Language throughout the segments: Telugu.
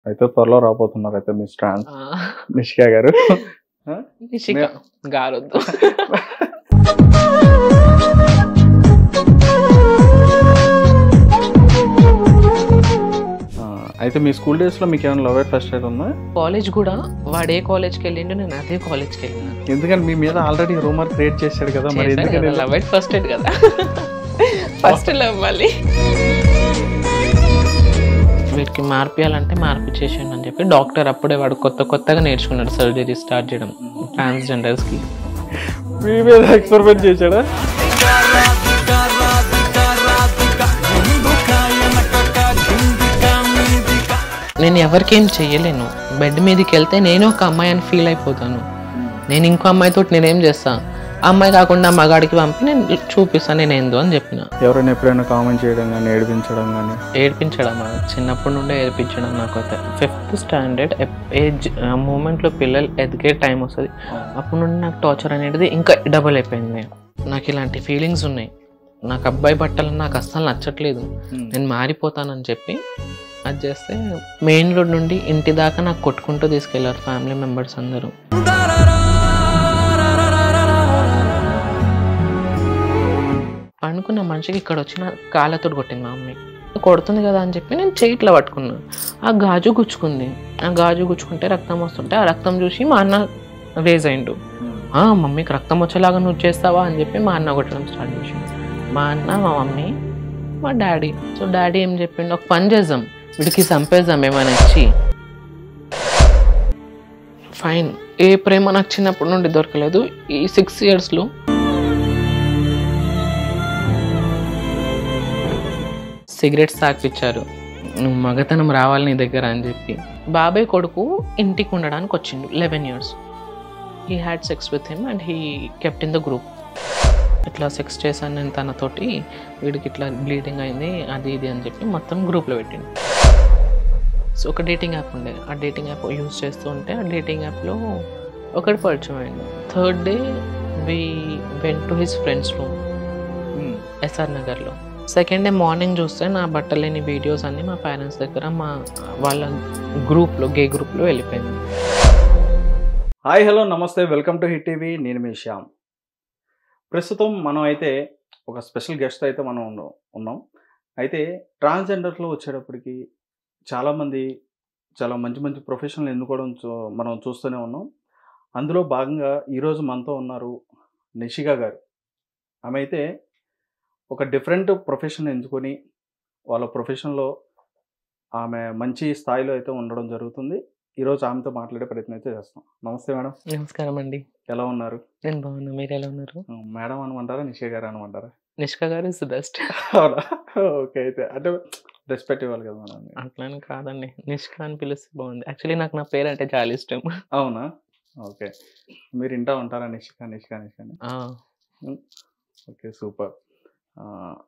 అయితే త్వరలో రాబోతున్నారు అయితే మీ స్టాండ్ ఆ! నిషిక గారు. నిషిక గారొద్దు. అయితే మీ స్కూల్ డేస్లో మీకు ఏమైనా లవ్ ఎట్ ఫస్ట్ ఎయిడ్ ఉందా? కాలేజ్ కూడా వాడు ఏ కాలేజ్కి వెళ్ళిండు, నేను అదే కాలేజ్కి వెళ్ళినా. ఎందుకంటే మీ మీద ఆల్రెడీ రూమర్ క్రియేట్ చేశాడు కదా, మరి ఎందుకని లవ్ ఎట్ ఫస్ట్ ఎయిడ్ కదా, ఫస్ట్ లవ్ మళ్ళీ వీటికి మార్పియాలంటే మార్పిచ్చేసాను అని చెప్పి డాక్టర్ అప్పుడే వాడు కొత్తగా నేర్చుకున్నాడు సర్జరీ స్టార్ట్ చేయడం ట్రాన్స్జెండర్స్కి. మీ మీద ఎక్స్పెరిమెంట్ చేశాడా? నేను ఎవరికేం చెయ్యలేను. బెడ్ మీదకి వెళ్తే నేను ఒక అమ్మాయి అని ఫీల్ అయిపోతాను. నేను ఇంకో అమ్మాయితో నేనేం చేస్తా, అమ్మాయి కాకుండా మగాడికి పంపి నేను చూపిస్తాను నేను ఏందో అని చెప్పిన. ఎవరైనా ఎప్పుడైనా కామెంట్ చేయడం కానీ ఏడిపించడం చిన్నప్పటి నుండే ఏడిపించడం. నాకు అయితే 5th స్టాండర్డ్ ఏజ్ మూమెంట్లో పిల్లలు ఎదిగే టైం వస్తుంది, అప్పటి నుండి నాకు టార్చర్ అనేది ఇంకా డబుల్ అయిపోయింది. నాకు ఇలాంటి ఫీలింగ్స్ ఉన్నాయి. నాకు అబ్బాయి బట్టలు నాకు అస్సలు నచ్చట్లేదు, నేను మారిపోతానని చెప్పి అది చేస్తే మెయిన్ రోడ్ నుండి ఇంటి దాకా నాకు కొట్టుకుంటూ తీసుకెళ్లారు ఫ్యామిలీ మెంబర్స్ అందరూ. అనుకున్న మనిషికి ఇక్కడ వచ్చిన కాళ్ళతో కొట్టింది మా మమ్మీ. కొడుతుంది కదా అని చెప్పి నేను చేయిట్లో పట్టుకున్నా. ఆ గాజు గుచ్చుకుంది. ఆ గాజు గుచ్చుకుంటే రక్తం వస్తుంటే ఆ రక్తం చూసి మా అన్న రేజ్ అయిండు. మమ్మీకి రక్తం వచ్చేలాగా నువ్వు చేస్తావా అని చెప్పి మా అన్న కొట్టడం స్టార్ట్ చేసిండు. మా అన్న, మా మమ్మీ, మా డాడీ. సో డాడీ ఏం చెప్పిండు, ఒక పని చేద్దాం, వీడికి చంపేద్దాం ఏమైనా ఇచ్చి. ఫైన్. ఏ ప్రేమ నాకు చిన్నప్పటి నుండి దొరకలేదు. ఈ 6 yearsలో సిగరెట్స్ తాకిపించారు. నువ్వు మగతనం రావాలి నీ దగ్గర అని చెప్పి. బాబాయ్ కొడుకు ఇంటికి ఉండడానికి వచ్చిండు 11 years. He had sex with him and he kept in the group. ఇట్లా సెక్స్ చేశాను నేను తనతోటి, వీడికి ఇట్లా బ్లీడింగ్ అయింది అది ఇది అని చెప్పి మొత్తం గ్రూప్లో పెట్టిండు. సో ఒక డేటింగ్ యాప్ ఉండేది. ఆ డేటింగ్ యాప్ యూజ్ చేస్తూ ఉంటే ఆ డేటింగ్ యాప్లో ఒకటి పరిచయం అయింది. 3rd day we went to his friends room SR నగర్లో. 2nd day మార్నింగ్ చూస్తే నా బట్టలేని వీడియోస్ అన్నీ మా పేరెంట్స్ దగ్గర వాళ్ళ గ్రూప్లో గే గ్రూప్లో వెళ్ళిపోయింది. హాయ్ హలో నమస్తే, వెల్కమ్ టు హిట్ టీవీ. నేను మీ శ్యామ్. ప్రస్తుతం మనం అయితే ఒక స్పెషల్ గెస్ట్ అయితే మనం ఉన్నాం. అయితే ట్రాన్స్జెండర్లో వచ్చేటప్పటికి చాలామంది చాలా మంచి మంచి ప్రొఫెషన్లు ఎన్నుకోవడం మనం చూస్తూనే ఉన్నాం. అందులో భాగంగా ఈరోజు మనతో ఉన్నారు నిషిక గారు. ఆమె అయితే ఒక డిఫరెంట్ ప్రొఫెషన్ ఎంచుకొని వాళ్ళ ప్రొఫెషన్లో ఆమె మంచి స్థాయిలో అయితే ఉండడం జరుగుతుంది. ఈరోజు ఆమెతో మాట్లాడే ప్రయత్నం అయితే చేస్తాం. నమస్తే మేడం. నమస్కారం అండి. ఎలా ఉన్నారు? నేను బాగున్నా, మీరు ఎలా ఉన్నారు? మేడం అనమంటారా, నిషిక గారు అనమంటారా? నిష్క గారు ఇస్ ద బెస్ట్. అవునా? ఓకే. అయితే అంటే రెస్పెక్ట్ ఇవ్వాలి కదా మేడం. అట్లానే కాదండి, నిష్క అని పిలిస్తే బాగుంది. యాక్చువల్లీ నాకు నా పేరు అంటే చాలా ఇష్టం. అవునా? ఓకే. మీరు ఇంటా ఉంటారా నిషిక నిషిక నిషిక అని? Okay, super.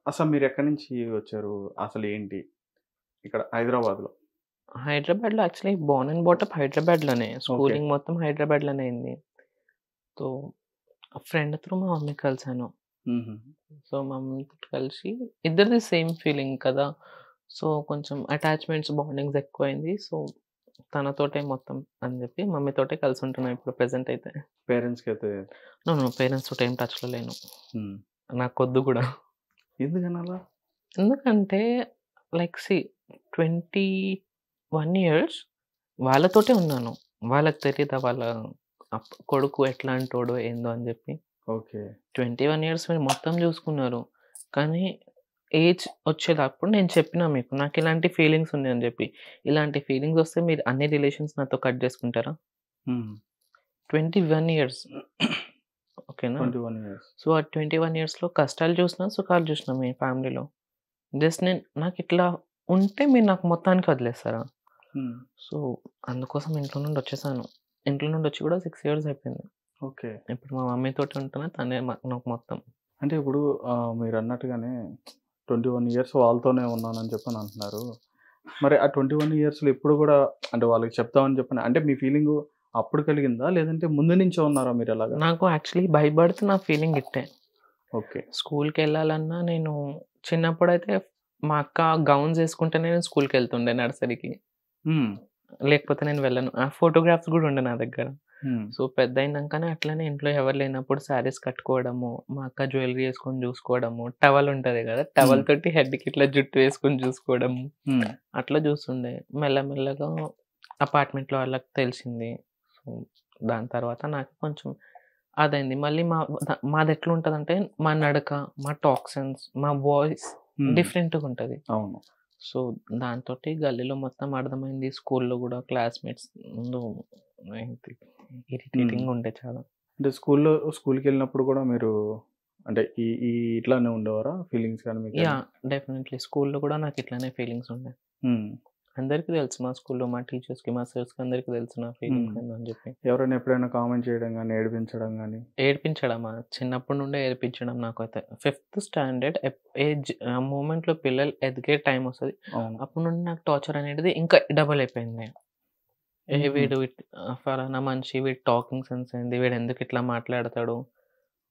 అసలు మీరు ఎక్కడి నుంచి వచ్చారు, అసలు ఏంటి ఇక్కడ హైదరాబాద్లో? హైదరాబాద్లో యాక్చువల్లీ బోర్న్ అండ్ బాటప్ హైదరాబాద్లోనే. స్కూలింగ్ మొత్తం హైదరాబాద్లోనే అయింది. సో ఫ్రెండ్ త్రూ మా మమ్మీ కలిసాను. సో మా మమ్మీతో కలిసి ఇద్దరిది సేమ్ ఫీలింగ్ కదా, సో కొంచెం అటాచ్మెంట్స్ బాండింగ్స్ ఎక్కువైంది. సో తనతోటే మొత్తం అని చెప్పి మమ్మీతోటే కలిసి ఉంటున్నాను ఇప్పుడు ప్రెసెంట్ అయితే. పేరెంట్స్కి అయితే పేరెంట్స్ తోటి ఏం టచ్లో లేను. నాకు వద్దు కూడా. ఎందుకని అలా? ఎందుకంటే లైక్ 21 years వాళ్ళతోటే ఉన్నాను. వాళ్ళకి తెలియదా వాళ్ళ కొడుకు ఎట్లాంటోడో ఏందో అని చెప్పి. ఓకే. 21 years మీరు మొత్తం చూసుకున్నారు. కానీ ఏజ్ వచ్చేటప్పుడు నేను చెప్పినా మీకు నాకు ఇలాంటి ఫీలింగ్స్ ఉన్నాయి అని చెప్పి. ఇలాంటి ఫీలింగ్స్ వస్తే మీరు అన్ని రిలేషన్స్ నాతో కట్ చేసుకుంటారా? 21 years. ఓకేనా? 21 years. సో ఆ 21 yearsలో కష్టాలు చూసినా సుఖాలు చూసినా మీ ఫ్యామిలీలో. జస్ట్ నాకు ఇట్లా ఉంటే మీరు నాకు మొత్తానికి వదిలేస్తారా? సో అందుకోసం ఇంట్లో నుండి వచ్చేసాను. ఇంట్లో నుండి వచ్చి కూడా 6 years అయిపోయింది. ఓకే. ఇప్పుడు మా మమ్మీతోటి ఉంటున్నా, తనే నాకు మొత్తం. అంటే ఇప్పుడు మీరు అన్నట్టుగానే 21 years వాళ్ళతోనే ఉన్నానని చెప్పని అంటున్నారు. మరి ఆ 21 yearsలో ఎప్పుడు కూడా అంటే వాళ్ళకి చెప్తామని చెప్పని అంటే మీ ఫీలింగ్ అప్పుడు కలిగిందా, లేదంటే ముందు నుంచే ఉన్నారా మీరు ఎలాగా? నాకు యాక్చువల్లీ బై బర్త్ నా ఫీలింగ్ ఇట్టే. ఓకే. స్కూల్కి వెళ్ళాలన్నా నేను చిన్నప్పుడైతే మా అక్క గౌన్స్ వేసుకుంటేనే నేను స్కూల్కి వెళ్తుండే నర్సరీకి. లేకపోతే నేను వెళ్ళను. ఆ ఫోటోగ్రాఫ్స్ గూడా ఉండే నా దగ్గర. సో, పెద్దయినంకనే అట్లనే ఇంట్లో ఎవరు లేనప్పుడు శారీస్ కట్టుకోవడము, మా అక్క జ్యువెలరీ యేసుకొని జూసుకోవడము, టవల్ ఉంటది గదా! టవల్ తోటి హెడ్‌కి ఇట్లా జుట్టు వేసుకొని జూసుకోవడము, అట్లా జూస్తుండే. మెల్లమెల్లగా అపార్ట్మెంట్‌లో వాళ్ళకి తెలిసింది. సో, దాని తర్వాత నాకు కొంచెం అదైంది. మళ్ళీ మాదెట్లుంటదంటే మా నడక, మా టాక్ సెన్స్, మా వాయిస్ డిఫరెంట్‌గుంటది. అవును. సో, దాంతోటి గల్లీలో మొత్తం అర్థమైంది. స్కూల్‌లో గూడా క్లాస్‌మేట్స్ ముందు ఏంటి ఇరిటేటింగ్‌గా ఉండే చాలా. అంటే స్కూల్‌కెళ్ళినప్పుడు కూడా మీరు అంటే ఈ ఈ ఇట్లానే ఉండేవారా? ఫీలింగ్స్ గాని మీకు యాహ్! డెఫినెట్‌లీ. స్కూల్‌లో గూడా నాకు ఇట్లానే ఫీలింగ్స్ ఉండే. హ్మ్. అందరికి తెలుసు మా స్కూల్‌లో మా టీచర్స్‌కి, మా సార్స్‌కి అందరికి తెలుసు నా ఫీలింగ్స్ హ్మ్. ఏందని జెప్పి. ఎవరైనా ఎప్పుడైనా కామెంట్ చేయడం గాని, ఏడిపించడం గాని? ఏడిపించడమా? చిన్నప్పటి నుండే ఏడిపించడం నాకైతే. ఫిఫ్త్ స్టాండర్డ్ మూమెంట్‌లో పిల్లలు ఎదిగే టైమ్ వస్తది. అవును. అప్పటి నుండి నాకు టార్చర్ అనేది ఇంకా డబుల్ అయిపోయింది. హుహు. వీడు ఫలానా మనిషి వీడి టాకింగ్ సెన్స్ ఏంది? వీడెందుకు ఇట్లా మాట్లాడతాడు?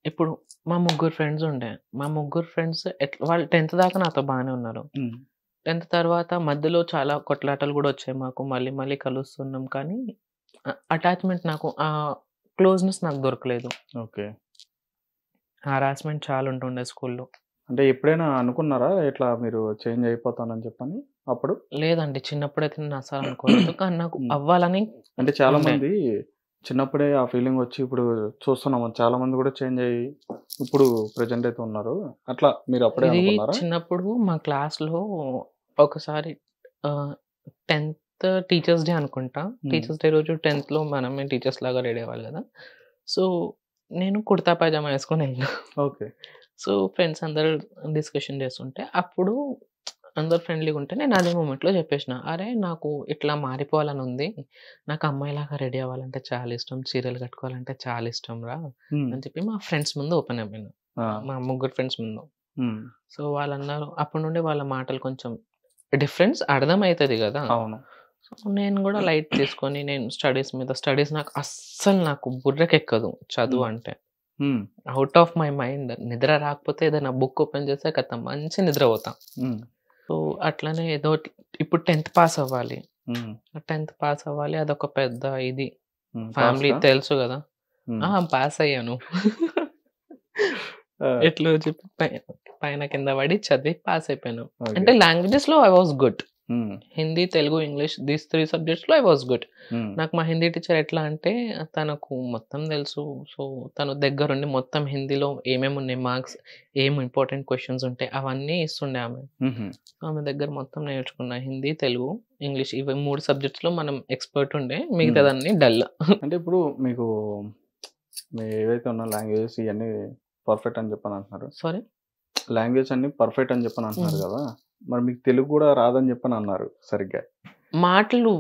ఇప్పుడు మా ముగ్గురు ఫ్రెండ్స్ ఉండే. మా ముగ్గురు ఫ్రెండ్స్ వాళ్ళు 10థ్ దాకా నాతో బానే ఉన్నారు. హ్మ్. 10థ్ తర్వాత మధ్యలో చాలా కొట్లాటలు గూడా వచ్చాయి మాకు. మళ్ళీ మళ్ళీ కలుస్తున్నాం కానీ అటాచ్‌మెంట్ నాకు క్లోజ్‌నెస్ నాకు దొరకలేదు. ఓకే. హరాస్మెంట్ చాలా ఉంటుండే స్కూల్‌లో. అంటే ఎప్పుడైనా అనుకున్నారా? ఇట్లా మీరు చేంజ్ అయిపోతానని చెప్పని అప్పుడు? లేదండి. చిన్నప్పుడైతే నేను అస్సలు అనుకోలేదు. కానీ నాకు హ్మ్. అవ్వాలని అంటే ఉండే. చాలామంది చిన్నప్పుడే ఆ ఫీలింగ్ వచ్చి ఇప్పుడు చూస్తున్నాము. చాలామంది కూడా చేంజ్ అయ్యి ఇప్పుడు ప్రెజెంట్ అయితే ఉన్నారు. అట్లా మీరు అప్పుడే ఇది అనుకున్నారా? చిన్నప్పుడు మా క్లాస్‌లో ఒకసారి 10థ్ టీచర్స్ డే అనుకుంటా. హ్మ్. టీచర్స్ డే రోజు 10థ్‌లో మనమే టీచర్స్ లాగా రెడీ అవ్వాలి గదా! సో, నేను కుర్తా పైజామా యేసుకొని ఎళ్ళినా. ఓకే. సో, ఫ్రెండ్స్ అందరూ డిస్కషన్ చేస్తుంటే అప్పుడు అందరూ ఫ్రెండ్లీగా ఉంటే నేను అదే మూమెంట్‌లో చెప్పేసిన. "అరే! నాకు ఇట్లా మారిపోవాలని ఉంది. నాకు అమ్మాయిలాగా రెడీ అవ్వాలంటే చాలా ఇష్టం. చీరలు కట్టుకోవాలంటే చాలా ఇష్టం రా" హ్మ్. అని చెప్పి మా ఫ్రెండ్స్ ముందు ఓపెన్ అయిపోయినా. ఆ! మా ముగ్గురు ఫ్రెండ్స్ ముందు. హ్మ్. సో, వాళ్ళన్నారు అప్పటి నుండి వాళ్ళ మాటలు కొంచెం డిఫరెన్స్ అర్థమైతది గదా! అవును. సో, నేను గూడా లైట్ తీసుకొని నేను స్టడీస్ నాకు బుర్రకెక్కదు చదువు హ్మ్. అంటే. హ్మ్. Out of my mind. నిద్ర రాకపోతే ఏదైనా బుక్ ఓపెన్ చేస్తే ఖతం మంచి నిద్రపోతా. హ్మ్. సో, అట్లనే ఏదో ఇప్పుడు 10థ్ పాస్ అవ్వాలి. హ్మ్. 10థ్ పాస్ అవ్వాలి. అదొక పెద్ద ఇది. హ్మ్. ఫ్యామిలీ టాస్కా? తెలుసు గదా! హ్మ్. పాస్ అయ్యాను. ఆ! ఎట్లో చెప్పి పైన కింద పడి చదివి పాస్ అయిపోయాను. ఓకే. అంటే లాంగ్వేజెస్‌లో I was good. Hmm. Hindi, Telugu, English these 3 సబ్జెక్ట్స్‌లో ఐ వాస్ గుడ్. హ్మ్. నాకు మా హిందీ టీచర్ ఎట్లా అంటే తనకు మొత్తం తెలుసు. సో, తను దగ్గరుండి మొత్తం హిందీలో ఏమేమున్నాయి మార్క్స్, ఏం ఇంపార్టెంట్ క్వెషన్స్ ఉంటాయి అవన్నీ ఇస్తుండే ఆమె. హుహు. ఆమె దగ్గర మొత్తం నేర్చుకున్నా. హిందీ, తెలుగు, ఇంగ్లీష్ ఇవి 3 సబ్జెక్ట్స్‌లో మనం ఎక్స్‌పర్ట్ ఉండే. హ్మ్. మిగతాదన్నీ డల్. అంటే ఇప్పుడు మీకు మీ ఏవైతే ఉన్న లాంగ్వేజెస్ ఇయన్నీ పర్ఫెక్ట్ అని చెప్పని అంటున్నారు. సారీ? లాంగ్వేజ్ అన్నీ పర్ఫెక్ట్ అని చెప్పని అంటున్నారు హ్మ్. గదా! మరి మీకు తెలుగు గూడా రాదని చెప్పని అన్నారు సరిగ్గా. మాటలు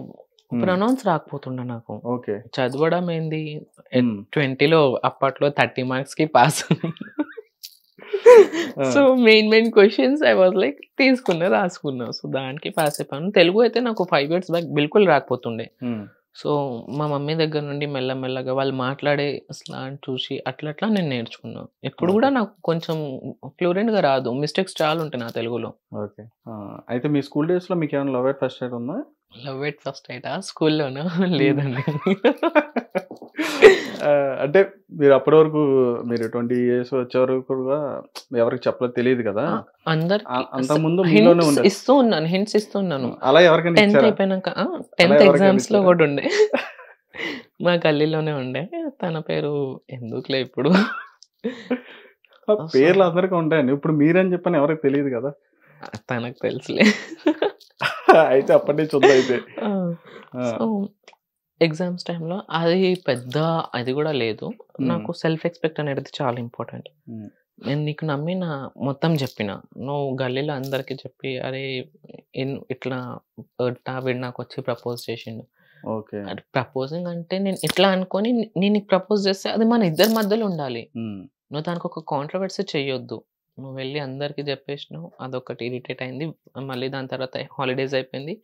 హ్మ్. ప్రొనౌన్స్ రాకపోతుండే నాకు. ఓకే. చదవడం ఏంది హ్మ్. 20లో అప్పట్లో 30 మార్క్స్‌కి పాస్. ఆ! So, main questions I was like తీసుకున్నా, రాసుకున్నా. సో, దానికి పాస్ అయిపోయాను. తెలుగు అయితే నాకు 5 ఇయర్స్ బ్యాక్ బిల్కుల్ రాకపోతుండే. హ్మ్. సో, మా మమ్మీ దగ్గర నుండి మెల్లమెల్లగా వాళ్ళు మాట్లాడే స్లాంగ్ చూసి అట్లా నేను నేర్చుకున్నా. ఇప్పుడు ఓకే. గూడా నాకు కొంచెం ఫ్లూయెంట్‌గా రాదు. మిస్టేక్స్ చాలా ఉంటాయి నా తెలుగులో. ఓకే. ఆ! అయితే మీ స్కూల్ డేస్‌లో మీకేమైనా లవ్ ఎట్ ఫస్ట్ సైట్ ఉందా? లవ్ ఎట్ ఫస్ట్ సైటా? స్కూల్‌లోనా? హ్మ్. లేదండి. అంటే మీరు అప్పటి వరకు మీరు 20 ఇయర్స్ వచ్చే వరకు కూడా ఎవరికీ చెప్పలేదు తెలీదు గదా! ఆ! అందరికి అంతకుముందు మీలోనే హింట్స్ ఉండేది. ఇస్తూ ఉన్నాను. హింట్స్ ఇస్తూ ఉన్నాను. హ్మ్. అలా ఎవరికైనా 10థ్ ఇచ్చారా? అయిపోయినాక అలా 10థ్ ఎవరికైనా ఎగ్జామ్స్‌లో ఇచ్చారా? గూడా ఉండే. మా గల్లీలోనే ఉండే. తన పేరు ఎందుకులే ఇప్పుడు. సో, పేర్లు అందరికి ఉంటాయండి. ఇప్పుడు మీరని చెప్పని ఎవరికీ తెలీదు గదా! తనకు తెలుసులే. అయితే అప్పటి నుంచి ఉందయితే. ఆ! ఆ! సో, ఎగ్జామ్స్ టైమ్‌లో అది పెద్ద అది గూడా లేదు. హ్మ్. నాకు సెల్ఫ్ రెస్పెక్ట్ అనేది చాలా ఇంపార్టెంట్. హ్మ్. నేను నీకు నమ్మిన మొత్తం జెప్పిన. నువ్వు గల్లీలో అందరికి చెప్పి, "అరే! ఇట్లా వీడు నాకొచ్చి ప్రపోజ్ చేసిండు." ఓకే. అంటే ప్రపోజింగ్ అంటే నేను ఇట్లా అనుకోని నేను నీకు ప్రపోజ్ చేస్తే అది మన ఇద్దరి మధ్యలో ఉండాలి. హ్మ్. నువ్వు దానికొక కాంట్రోవర్సీ చెయ్యొద్దు. నువ్వు వెళ్లి అందరికి జెప్పేసినావు. అదొకటి ఇరిటేట్ అయింది. మళ్ళీ దాని తర్వాత హాలిడేస్ అయిపోయింది.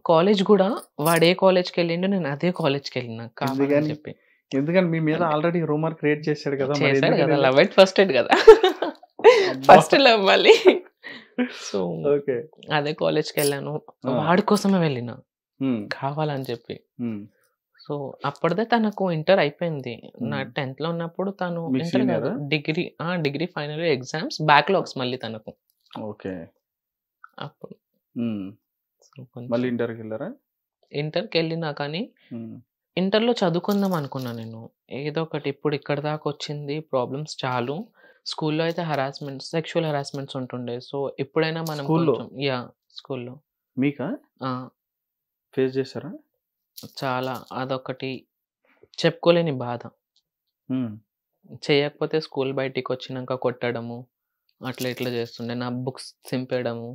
కాలేజ్ గూడా వాడు ఏ కాలేజ్‌కెళ్ళిండో నేను అదే కాలేజ్‌కెళ్ళినా కావాలని ఎందుకని? చెప్పి. ఎందుకని మీ మీద అంటే ఆల్రెడీ రూమర్ క్రియేట్ చేసాడు గదా! మరి చేశాడు గదా! ఎందుకనెళ్ళారు? లవ్ ఎట్ ఫస్ట్ సైట్ గదా! అబ్బా! ఫస్ట్ లవ్ మళ్ళీ. So, okay. అదే కాలేజ్‌కెళ్ళాను. ఆ! వాడి కోసమే వెళ్ళినా. కావాలని చెప్పి. సో అప్పటిదే తనకు ఇంటర్ అయిపోయింది. నా 10th లో ఉన్నప్పుడు తను మీ ఇంటర్ కాదు, సీనియరా? Degree final year exams backlogs మళ్ళీ తనకు. ఓకే. అప్పుడు సో మళ్ళీ కొంచెం ఇంటర్‌కెళ్లారా? ఇంటర్‌కెళ్ళినా కానీ ఇంటర్‌లో చదువుకుందాం అనుకున్నా నేను. ఏదో ఒకటి ఇప్పుడు ఇక్కడి దాకా వచ్చింది, ప్రాబ్లమ్స్ చాలు. స్కూల్‌లో అయితే సెక్షువల్ హరాస్మెంట్స్ ఉంటుండే. సో ఎప్పుడైనా మనం స్కూల్‌లో? కొంచెం స్కూల్‌లో. మీకా? ఆ! ఫేస్ చేసారా? చాలా అదొకటి చెప్పుకోలేని బాధ. చేయకపోతే స్కూల్ బయటికొచ్చినంక కొట్టడము, అట్లా ఇట్లా చేస్తుండే. నా బుక్స్ చింపేయడము,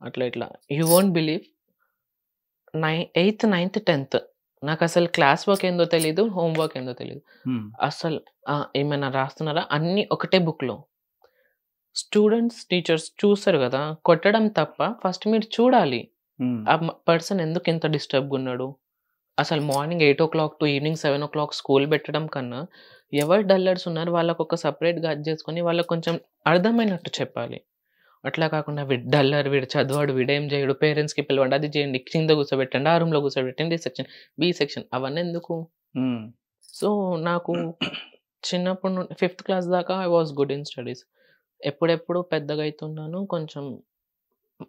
అట్లా ఇట్లా. You won't believe eighth, ninth, 10థ్ నాకసలు క్లాస్ వర్క్ ఏందో తెలీదు, హోమ్ వర్క్ ఏందో తెలీదు. అసలు ఏమైనా రాస్తున్నారా? అన్నీ ఒకటే బుక్‌లో. స్టూడెంట్స్, టీచర్స్ చూస్తారు గదా! కొట్టడం తప్ప ఫస్ట్ మీరు చూడాలి. ఆ పర్సన్ ఎందుకు ఇంత డిస్టర్బ్‌గా ఉన్నాడు? అసలు మార్నింగ్ 8:00 టు ఈవినింగ్ 7:00 స్కూల్ పెట్టడం కన్నా, ఎవరు డల్లర్స్ ఉన్నారు వాళ్ళకొక సెపరేట్‌గా అది చేసుకొని వాళ్ళకి కొంచెం అర్థమైనట్టు చెప్పాలి. అట్లా కాకుండా వీడు డల్లర్, వీడు చదవడు, వీడేం చేయడు, పేరెంట్స్‌కి పిలవండి, అది చేయండి, కింద కూర్చోబెట్టండి, ఆ రూమ్‌లో కూర్చోబెట్టండి, ఏ సెక్షన్, బి సెక్షన్ అవన్నీ ఎందుకు? సో, నాకు చిన్నప్పటి నుండి 5థ్ క్లాస్ దాకా I was good in studies. ఎప్పుడెప్పుడు పెద్దగా అయితున్నానో కొంచెం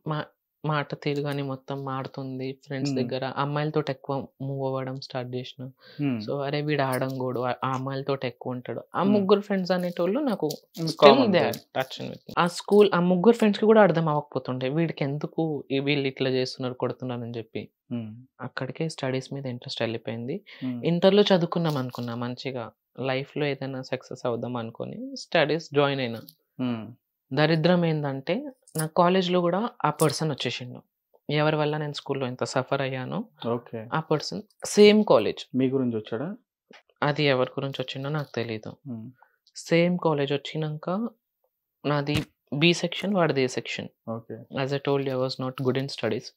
మా మాట తీరు గాని మొత్తం మారుతుంది. ఫ్రెండ్స్ దగ్గర అమ్మాయిలతోటి ఎక్కువ మూవ్ అవ్వడం స్టార్ట్ చేసినా. సో, అరే వీడు ఆడంగోడు, ఆ అమ్మాయిలతోటి ఎక్కువ ఉంటాడు. ఆ ముగ్గురు ఫ్రెండ్స్ అనేటోళ్ళు నాకు still they are touching with me. ఆ ముగ్గురు ఫ్రెండ్స్‌కి కూడా అర్థం అవ్వకపోతుండే. వీడికెందుకు వీళ్ళు ఇట్లా చేస్తున్నారు, కొడుతున్నారని చెప్పి. అక్కడికే స్టడీస్ మీద ఇంట్రెస్ట్ ఎళ్ళిపోయింది. ఇంటర్‌లో చదువుకుందాం అనుకున్నా మంచిగా. లైఫ్‌లో ఏదైనా సక్సెస్ అవుదాం అనుకోని స్టడీస్ జాయిన్ అయినా. దరిద్రం ఏందంటే నా కాలేజ్‌లో గూడా ఆ పర్సన్ వచ్చేసిండు. ఎవరి వల్ల నేను స్కూల్‌లో ఇంత సఫర్ అయ్యానో ఓకే. ఆ పర్సన్ సేమ్ కాలేజ్. మీ గురించి వచ్చాడా? అది ఎవరి గురించి వచ్చిండో నాకు తెలీదు. సేమ్ కాలేజ్ వచ్చినంక నాది బి సెక్షన్, వాడిది A section. Okay. As I told you I was not good in studies.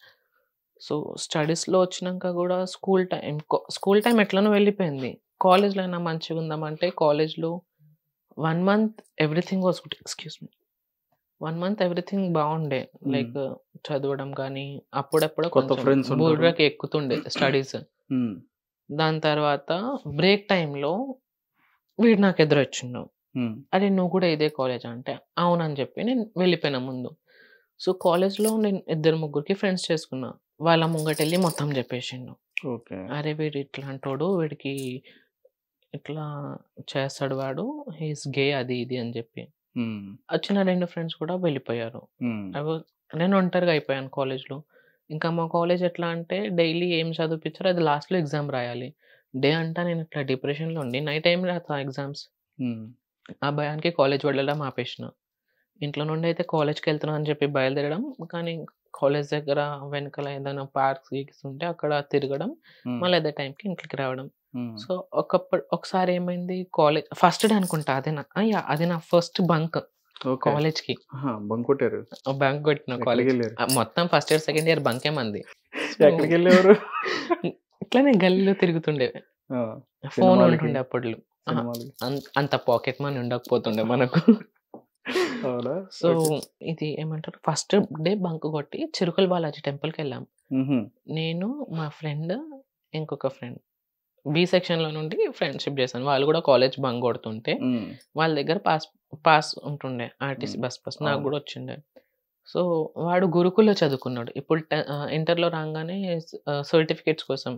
So, స్టడీస్‌లో వచ్చినంక గూడా స్కూల్ టైమ్ ఎట్లనో వెళ్ళిపోయింది. కాలేజ్‌లో అయినా మంచిగుందామంటే కాలేజ్‌లో 1 month everything was good. Excuse me. 1 month everything బావుండే. లైక్ చదవడం గానీ, అప్పుడప్పుడు కొత్త కొంచెం ఫ్రెండ్స్ ఉంటారు. బుర్రకి ఎక్కుతుండే స్టడీస్. దాని తర్వాత బ్రేక్ టైమ్‌లో వీడు నాకు ఎదురొచ్చిండు. అరే! నువ్వు కూడా ఇదే కాలేజా అంటే, అవునని చెప్పి నేను వెళ్ళిపోయినా ముందు. సో, కాలేజ్‌లో నేను ఇద్దరు ముగ్గురికి ఫ్రెండ్స్ చేసుకున్నా. వాళ్ళ ముంగటెళ్ళి మొత్తం చెప్పేసిండు. ఓకే. అరే! వీడు ఇట్లాంటోడు, వీడికి ఇట్లా చేస్తాడు వాడు, హి ఈస్ గే అది ఇది అని చెప్పి. వచ్చిన 2 ఫ్రెండ్స్ కూడా వెళ్ళిపోయారు. నేను ఒంటరిగా అయిపోయాను కాలేజ్‌లో. ఇంకా మా కాలేజ్ ఎట్లా అంటే డైలీ ఏం చదివిపిచ్చారో అది లాస్ట్‌లో ఎగ్జామ్ రాయాలి. డే అంతా నేను ఇట్లా డిప్రెషన్‌లో ఉండి నైట్ టైమ్ రాస్తా ఎగ్జామ్స్. ఆ భయానికి కాలేజ్ వెళ్ళడం ఆపేసిన. ఇంట్లో నుండి అయితే కాలేజ్‌కెళ్తున్నా అని చెప్పి బయలుదేరడం. కానీ కాలేజ్ దగ్గర వెనకాల ఏదైనా పార్క్స్, గీక్స్ ఉంటే అక్కడ తిరగడం. మళ్ళీ అదే టైంకి ఇంట్లోకి రావడం. సో, ఒకసారి ఏమైంది ఫస్ట్ డే అనుకుంటా యాహ్! అది నా ఫస్ట్ బంక్ ఓకే. కాలేజ్‌కి. బంక్ కొట్టారు. బంక్ కొట్టిన కాలేజ్. ఎక్కడికెళ్లారు? మొత్తం ఫస్ట్ ఇయర్, సెకండ్ ఇయర్ బంకే మంది. ఎక్కడికెళ్ళేవారు? ఇట్లనే గల్లీలో తిరుగుతుండే. ఫోన్ సినిమాలకి, ఉంటుండే అప్పట్లో. సినిమాలకి. అంత పాకెట్ మనీ ఉండకపోతుండే మనకు. అవునా? So, okay. ఇది ఏమంటారు ఫస్ట్ డే బంక్ కొట్టి చిరుకల బాలాజీ టెంపుల్‌కెళ్ళాం. నేను, మా ఫ్రెండ్, ఇంకొక ఫ్రెండ్. బి సెక్షన్‌లో నుండి ఫ్రెండ్‌షిప్ చేశాను. వాళ్ళు కూడా కాలేజ్ బంక్ కొడుతుంటే వాళ్ళ దగ్గర పాస్ ఉంటుండే. RTC bus pass. నాకు అవును. కూడా వచ్చిండే. సో, వాడు గురుకుల్‌లో చదువుకున్నాడు. ఇప్పుడు ఇంటర్‌లో రాంగానే సర్టిఫికేట్స్ కోసం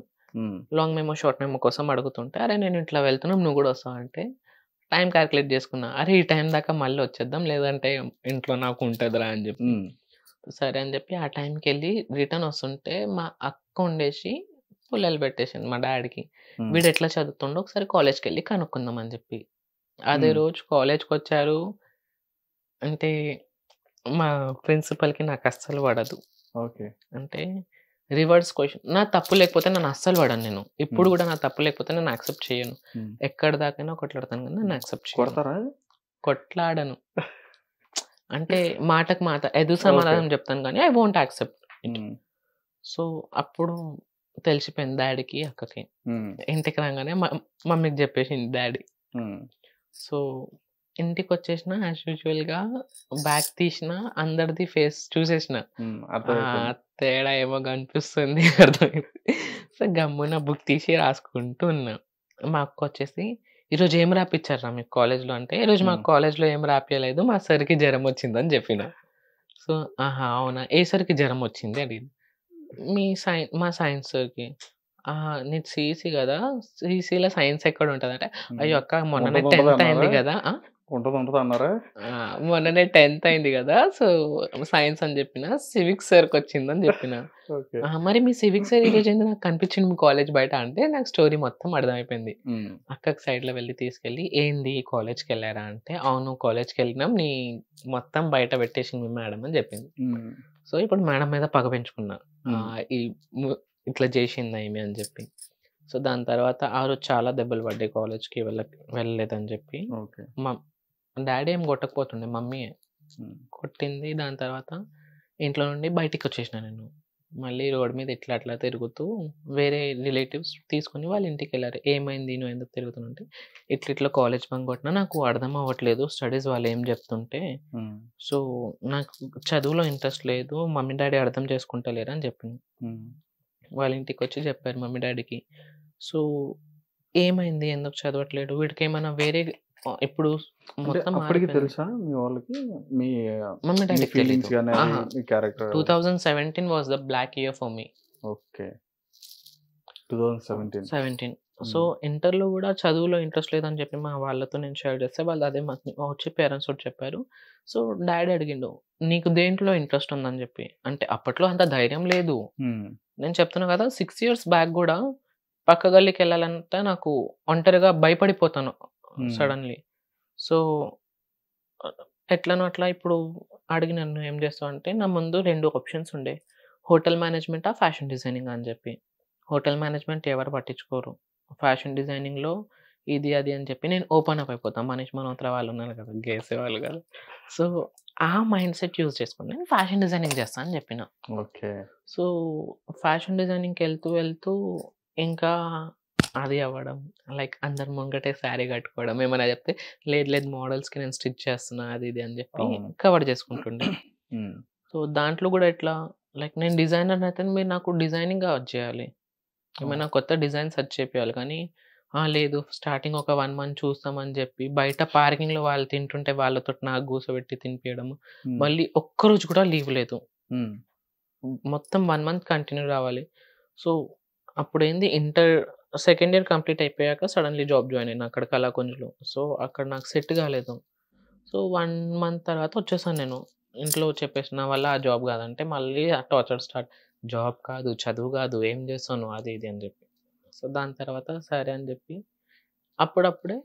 లాంగ్ మెమో, షార్ట్ మెమో కోసం అడుగుతుంటే, "అరే! నేను ఇట్లా వెళ్తున్నాం, నువ్వు కూడా వస్తావా?" అంటే టైం కాలిక్యులేట్ చేసుకున్నా. అరే! ఈ టైం దాకా మళ్ళీ వచ్చేద్దాం. లేదంటే ఇంట్లో నాకు ఉంటదిరా అని చెప్పి. సరే అని చెప్పి ఆ టైంకెళ్ళి రిటర్న్ వస్తుంటే మా అక్క ఉండేసి పుల్లలు పెట్టేసింది మా డ్యాడీకి. వీడు ఎట్లా చదువుతుండో ఒకసారి కాలేజ్‌కెళ్ళి కనుక్కుందాం అని చెప్పి. అదే రోజు కాలేజ్‌కొచ్చారు. అంటే మా ప్రిన్సిపల్‌కి నాకు అస్సలు పడదు. ఓకే. అంటే రివర్స్ క్వెషన్ నా తప్పు లేకపోతే నన్ను అస్సలు పడను నేను. ఇప్పుడు కూడా నా తప్పు లేకపోతే నేను యాక్సెప్ట్ చేయను. ఎక్కడి దాకైనా కొట్లాడతాను కానీ నన్ను యాక్సెప్ట్ చేయను. కొడతారా? కొట్లాడను. అంటే మాటకు మాట ఎదురు సమాధానం చెప్తాను కానీ I won't accept it. So, అప్పుడు తెలిసిపోయింది డ్యాడీకి, అక్కకి. ఇంటికి రాంగానే మమ్మీకి చెప్పేసింది డ్యాడీ. సో, ఇంటికి వచ్చేసిన యాజ్ యూజువల్గా బ్యాగ్ తీసిన అందరిది ఫేస్ చూసేసిన అర్థమైపోయింది. తేడా ఏమో కనిపిస్తుంది అర్థమైంది. సో గమ్మున బుక్ తీసి రాసుకుంటూ ఉన్నా. మా అక్క వచ్చేసి ఈరోజు ఏం రాపిచ్చారా మీకు కాలేజ్లో అంటే, ఈరోజు మాకు కాలేజ్లో ఏం రాపియలేదు, మా సార్కి జ్వరం వచ్చిందని చెప్పిన. సో ఆహా అవునా, ఏ సార్కి జ్వరం వచ్చింది అడిగింది. మా సైన్స్ సార్కి. నీది సిఈసి కదా, సిఈసిలో సైన్స్ ఎక్కడ ఉంటుంది అంటే, అయ్యో అక్క మొన్ననే ఉంటది 10th అయింది అన్నారా? కదా. ఉంటది అన్నారా? మొన్ననే 10th అయింది కదా, సో సైన్స్ అని చెప్పిన. సివిక్స్ సార్కి వచ్చిందని చెప్పిన. ఓకే. మరి మీ సివిక్స్ సార్ ఈరోజు ఏంది నాకు కనిపించింది మీ కాలేజ్ బయట అంటే, నాకు స్టోరీ మొత్తం అర్థమైపోయింది. అక్కకి సైడ్లో వెళ్ళి తీసుకెళ్ళి, ఏంది కాలేజ్కి వెళ్ళారా అంటే, అవును కాలేజ్కి వెళ్ళినాం, నీ మొత్తం బయట పెట్టేసింది మీ మేడం అని చెప్పింది. సో ఇప్పుడు మేడం మీద పగ పెంచుకున్నా, ఈ ఇట్లా చేసింది ఏమి అని చెప్పి. సో దాని తర్వాత ఆ రోజు చాలా దెబ్బలు పడ్డాయి, కాలేజ్కి వెళ్ళలేదని చెప్పి. ఓకే. మా డాడీ ఏం కొట్టకపోతుండే, మమ్మీయే కొట్టింది. దాని తర్వాత ఇంట్లో నుండి బయటికి వచ్చేసిన నేను. మళ్ళీ రోడ్ మీద ఇట్లా అట్లా తిరుగుతూ వేరే రిలేటివ్స్ తీసుకొని వాళ్ళ ఇంటికి వెళ్ళారు. ఏమైంది, నువ్వు ఎందుకు తిరుగుతున్నావు అంటే, ఇట్లా కాలేజ్ బంక్ కొట్టినా నాకు అర్థం అవ్వట్లేదు స్టడీస్ వాళ్ళు ఏం చెప్తుంటే, సో నాకు చదువులో ఇంట్రెస్ట్ లేదు, మమ్మీ డాడీ అర్థం చేసుకుంటలేరు అని చెప్పింది. వాళ్ళ ఇంటికి వచ్చి చెప్పారు మమ్మీ డాడీకి. సో ఏమైంది, ఎందుకు చదవట్లేడు, వీడికి ఏమైనా వేరే ఇప్పుడు మొత్తం అప్పటికి మారిపోయింది. తెలుసా మీ వాళ్ళకి మీ మమ్మీ మీ డాడీకి ఫీలింగ్స్ తెలీదు. కానీ మీ character? 2017 was the black year for me. Okay. 2017. So ఇంటర్లో కూడా చదువులో ఇంట్రెస్ట్ లేదని చెప్పి మా వాళ్ళతో నేను షేర్ చేస్తే, వాళ్ళు అదే మాకు వచ్చి పేరెంట్స్ కూడా చెప్పారు. సో డాడీ అడిగిండు, నీకు దేంట్లో ఇంట్రెస్ట్ ఉందని చెప్పి. అంటే అప్పట్లో అంత ధైర్యం లేదు. నేను చెప్తున్నా కదా, 6 years బ్యాక్ కూడా పక్క గల్లీకి వెళ్ళాలంటే నాకు ఒంటరిగా భయపడిపోతాను సడన్లీ. సో ఎట్లనో అట్లా ఇప్పుడు అడిగి నన్ను ఏం చేస్తావు అంటే, నా ముందు 2 ఆప్షన్స్ ఉండే, హోటల్ మేనేజ్మెంటా ఫ్యాషన్ డిజైనింగ్ అని చెప్పి. హోటల్ మేనేజ్మెంట్ ఎవరు పట్టించుకోరు, ఫ్యాషన్ డిజైనింగ్లో ఇది అది అని చెప్పి నేను ఓపెన్ అప్ అయిపోతాను. మనీష్ మల్హోత్రా వాళ్ళు ఉన్నారు కదా, గేసేవాళ్ళు కదా. సో ఆ మైండ్ సెట్ యూజ్ చేసుకుని నేను ఫ్యాషన్ డిజైనింగ్ చేస్తాను అని చెప్పిన. ఓకే. సో ఫ్యాషన్ డిజైనింగ్కి వెళ్తూ ఇంకా అది అవ్వడం, లైక్ అందరి ముంగటే శారీ కట్టుకోవడం, ఏమైనా చెప్తే లేదు మోడల్స్కి నేను స్టిచ్ చేస్తున్నా అది ఇది అని చెప్పి కవర్ చేసుకుంటుండే. సో దాంట్లో కూడా ఎట్లా, లైక్ నేను డిజైనర్ అయితే మీరు నాకు డిజైనింగ్ చేయాలి, ఏమైనా కొత్త డిజైన్ సెర్చ్ చేయాలి. కానీ లేదు స్టార్టింగ్ ఒక 1 month చూస్తామని చెప్పి బయట పార్కింగ్లో వాళ్ళు తింటుంటే వాళ్ళతో నాకు కూర్చోబెట్టి తినిపించడం, మళ్ళీ ఒక్కరోజు కూడా లీవ్ లేదు, మొత్తం 1 month కంటిన్యూ రావాలి. సో అప్పుడు ఏంది, సెకండ్ ఇయర్ కంప్లీట్ అయిపోయాక సడన్లీ జాబ్ జాయిన్ అయినా అక్కడ కళాకుంజ్లో. సో అక్కడ నాకు సెట్ కాలేదు. సో 1 month తర్వాత వచ్చేసాను నేను. ఇంట్లో చెప్పేసి నా వల్ల ఆ జాబ్ కాదంటే, మళ్ళీ ఆ టార్చర్ స్టార్ట్, జాబ్ కాదు చదువు కాదు ఏం చేస్తాను అది ఇది అని చెప్పి. సో దాని తర్వాత సరే అని చెప్పి అప్పుడప్పుడే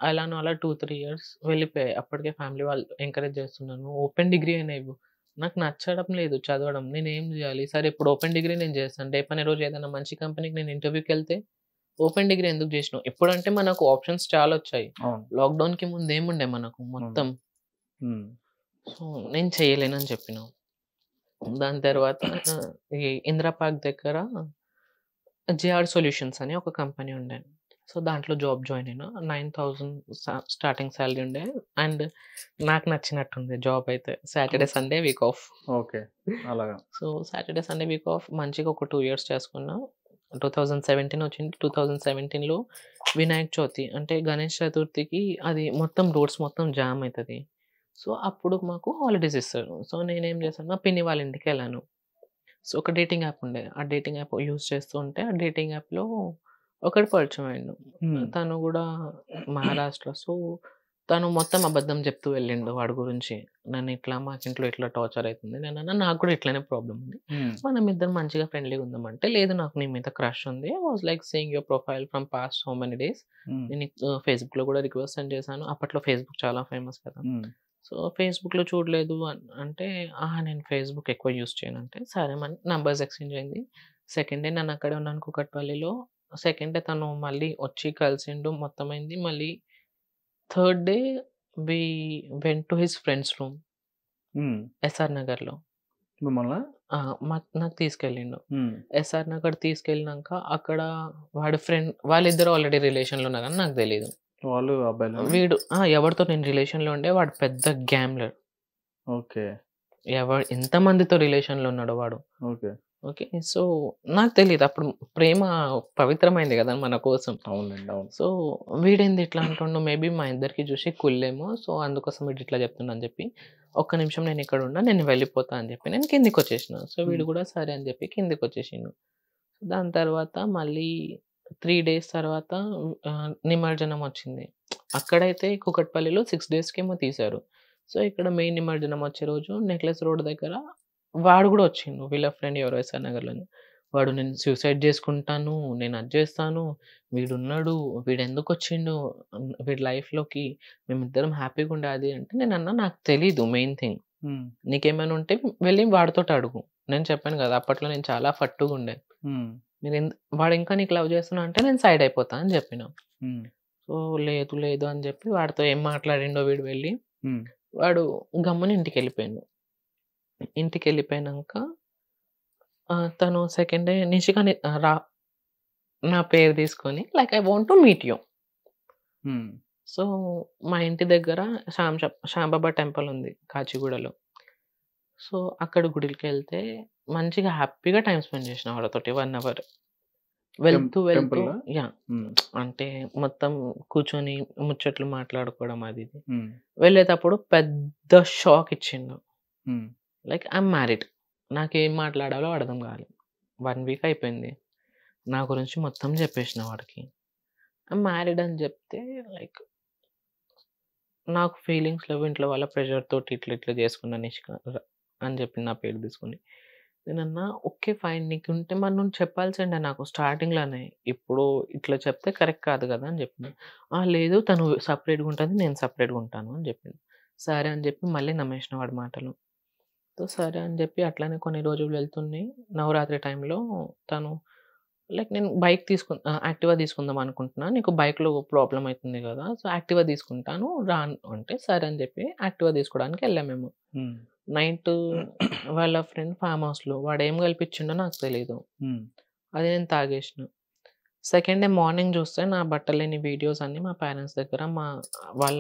అలానో అలా 2-3 years వెళ్ళిపోయాయి. అప్పటికే ఫ్యామిలీ వాళ్ళు ఎంకరేజ్ చేస్తున్నాను, ఓపెన్ డిగ్రీ అయినా ఇవ్వు. నాకు నచ్చడం లేదు చదవడం, నేనేం చేయాలి, సరే ఇప్పుడు ఓపెన్ డిగ్రీ నేను చేస్తాను, రేపనే రోజు ఏదైనా మంచి కంపెనీకి నేను ఇంటర్వ్యూకి వెళ్తే ఓపెన్ డిగ్రీ ఎందుకు చేసినావు. ఎప్పుడంటే మనకు ఆప్షన్స్ చాలా వచ్చాయి, లాక్డౌన్కి ముందు ఏముండే మనకు మొత్తం. సో నేను చేయలేనని చెప్పిన. దాని తర్వాత ఈ ఇందిరా పార్క్ దగ్గర జేఆర్ సొల్యూషన్స్ అని ఒక కంపెనీ ఉండే. సో దాంట్లో జాబ్ జాయిన్ అయినా. 9,000 స్టార్టింగ్ శాలరీ ఉండే. అండ్ నాకు నచ్చినట్టుంది జాబ్ అయితే, Saturday Sunday week off. Okay. అలాగా. So Saturday Sunday week off మంచిగా ఒక 2 years చేసుకున్నా. 2017 వచ్చింది. 2017లో వినాయక చవితి అంటే గణేష్ చతుర్థికి అది మొత్తం రోడ్స్ మొత్తం జామ్ అవుతుంది. సో అప్పుడు మాకు హాలిడేస్ ఇస్తారు. సో నేనేం చేశాను, మా పిన్ని వాళ్ళ ఇంటికి వెళ్ళాను. సో ఒక డేటింగ్ యాప్ ఉండే, ఆ డేటింగ్ యాప్ యూజ్ చేస్తూ ఉంటే ఆ డేటింగ్ యాప్లో ఒకడు పరిచయం అయ్యిండు. తను కూడా మహారాష్ట్ర. సో తను మొత్తం అబద్ధం చెప్తూ వెళ్ళిండు వాడి గురించి. నన్ను ఇట్లా మాకింట్లో ఇట్లా టార్చర్ అవుతుంది, నేను అన్నా నాకు కూడా ఇట్లానే ప్రాబ్లం ఉంది, మనం ఇద్దరం మంచిగా ఫ్రెండ్లీగా ఉందామంటే, లేదు నాకు నీ మీద క్రష్ ఉంది, was like seeing your profile from past so many days, నేను ఫేస్బుక్లో కూడా రిక్వెస్ట్ సెండ్ చేశాను. అప్పట్లో ఫేస్బుక్ చాలా ఫేమస్ కదా. సో ఫేస్బుక్లో చూడలేదు అంటే, నేను ఫేస్బుక్ ఎక్కువ యూస్ చేయను అంటే, సరే మన నంబర్స్ ఎక్స్చేంజ్ అయింది. సెకండ్ డే నన్ను అక్కడే ఉన్నాను కూకట్పల్లిలో. సెకండ్ డే తను మళ్ళీ వచ్చి కలిసిండు, మొత్తం అయింది. మళ్ళీ third day we went to his friends room SR నగర్లో. మిమ్మల్ని నాకు తీసుకెళ్ళిండు. ఎస్ఆర్ నగర్ తీసుకెళ్ళినాక అక్కడ వాడి ఫ్రెండ్ వాళ్ళిద్దరు ఆల్రెడీ రిలేషన్లో ఉన్నారని నాకు తెలియదు. వాళ్ళు అబ్బాయిలేనా? వీడు ఎవరితో నేను రిలేషన్‌లో ఉండే వాడు పెద్ద గ్యామ్లర్. ఓకే. ఎంతమందితో రిలేషన్‌లో ఉన్నాడో వాడు. ఓకే. ఓకే. సో, నాకు తెలీదు. అప్పుడు ప్రేమ పవిత్రమైంది గదా! మన కోసం. అవునండి. అవును. సో, వీడేంది ఇట్లా అంటుండు, మేబీ మా ఇద్దరికి చూసి కుళ్ళేమో. సో, అందుకోసం వీడు ఇట్లా చెప్తుండు అని చెప్పి, ఒక్క నిమిషం నేను ఇక్కడుండా, నేను వెళ్ళిపోతా అని చెప్పి నేను కిందికొచ్చేసిన. సో, వీడు హ్మ్. కూడా సరే అని చెప్పి కిందికొచ్చేసిండు. దాని తర్వాత మళ్ళీ 3 డేస్ తర్వాత నిమజ్జనం వచ్చింది. అక్కడైతే కూకట్పల్లిలో 6 డేస్‌కేమో తీశారు. సో, ఇక్కడ మెయిన్ నిమజ్జనం వచ్చే రోజు నెక్లెస్ రోడ్ దగ్గర వాడు గూడా వచ్చిండు. వీళ్ళ ఫ్రెండ్ ఎవరో ఎస్ఆర్ నగర్‌లోని. వాడు నేను సూసైడ్ చేసుకుంటాను, నేను అది చేస్తాను, వీడున్నాడు, వీడెందుకొచ్చిండు వీడి లైఫ్‌లోకి, మేమిద్దరం హ్యాపీగా ఉండే అది అంటే నేనన్నా నాకు తెలీదు మెయిన్ థింగ్. హ్మ్. నీకేమైనా ఉంటే వెళ్ళి వాడితోటి అడుగు. నేను చెప్పాను గదా! అప్పట్లో నేను చాలా ఫట్టుగుండే. హ్మ్. వాడు ఇంకా నీకు లవ్ చేస్తున్నా అంటే నేను సైడ్ అయిపోతా అని చెప్పిన. హ్మ్. సో, లేదు లేదు అని చెప్పి వాడితో ఏం మాట్లాడిండో వీడు వెళ్ళి, హ్మ్. వాడు గమ్మున ఇంటికెళ్ళిపోయిండు. ఇంటికెళ్ళిపోయినంక తను సెకండ్ డే నిషిక నా పేరు తీసుకొని like I want to meet you. హ్మ్. సో, మా ఇంటి దగ్గర సాంబాబా టెంపుల్ ఉంది కాచిగూడలో. సో, అక్కడ గుడికెళ్తే మంచిగా హ్యాపీగా టైమ్ స్పెండ్ చేసిన వాడితోటి 1 అవర్. వెళ్తూ టెంపుల్‌లా? యాహ్! హ్మ్. అంటే మొత్తం కూర్చొని ముచ్చట్లు మాట్లాడుకోవడం అది ఇది. హ్మ్. వెళ్ళేటప్పుడు పెద్ద షాక్ ఇచ్చిండు. హ్మ్. Like I'm married. నాకేం మాట్లాడాలో అర్థం కాలే. 1 వీక్ అయిపోయింది. నా గురించి మొత్తం చెప్పేసిన వాడికి. ఐయామ్ మ్యారీడ్ అని చెప్తే లైక్ నాకు ఫీలింగ్స్ లేవు. ఇంట్లో వాళ్ళ ప్రెషర్ తోటి ఇట్లా ఇట్లా చేసుకున్నా నిష్క అని చెప్పి నా పేరు తీసుకొని. నేనన్నా ఓకే ఫైన్ నీకుంటే మరి నువ్వు చెప్పాల్సిండే నాకు స్టార్టింగ్‌లోనే. ఇప్పుడు ఇట్లా చెప్తే కరెక్ట్ కాదు కదా! అని చెప్పిన. లేదు తను సెపరేట్‌గా ఉంటది. నేను సెపరేట్‌గా ఉంటాను అని చెప్పిండు. సరే అని చెప్పి మళ్ళీ నమ్మేసిన వాడి మాటలు. సో, సరే అని చెప్పి అట్లనే కొన్ని రోజులు వెళ్తున్నాయి. నవరాత్రి టైంలో తను లైక్ నేను యాక్టివా తీసుకుందాం అనుకుంటున్నా. నీకు బైక్‌లో ప్రాబ్లమ్ అయితుంది గదా! సో, యాక్టివా తీసుకుంటాను రా అంటే, సరే అని చెప్పి యాక్టివా తీసుకోవడానికి ఎళ్ళాం మేము. హ్మ్. నైట్ వాళ్ళ ఫ్రెండ్ ఫార్మ్ హౌస్‌లో వాడేం కల్పించిండో నాకు తెలీదు. హ్మ్. అది నేను తాగేసిన. సెకండ్ డే మార్నింగ్ చూస్తే నా బట్టలేని వీడియోస్ అన్నీ మా పేరెంట్స్ దగ్గర వాళ్ళ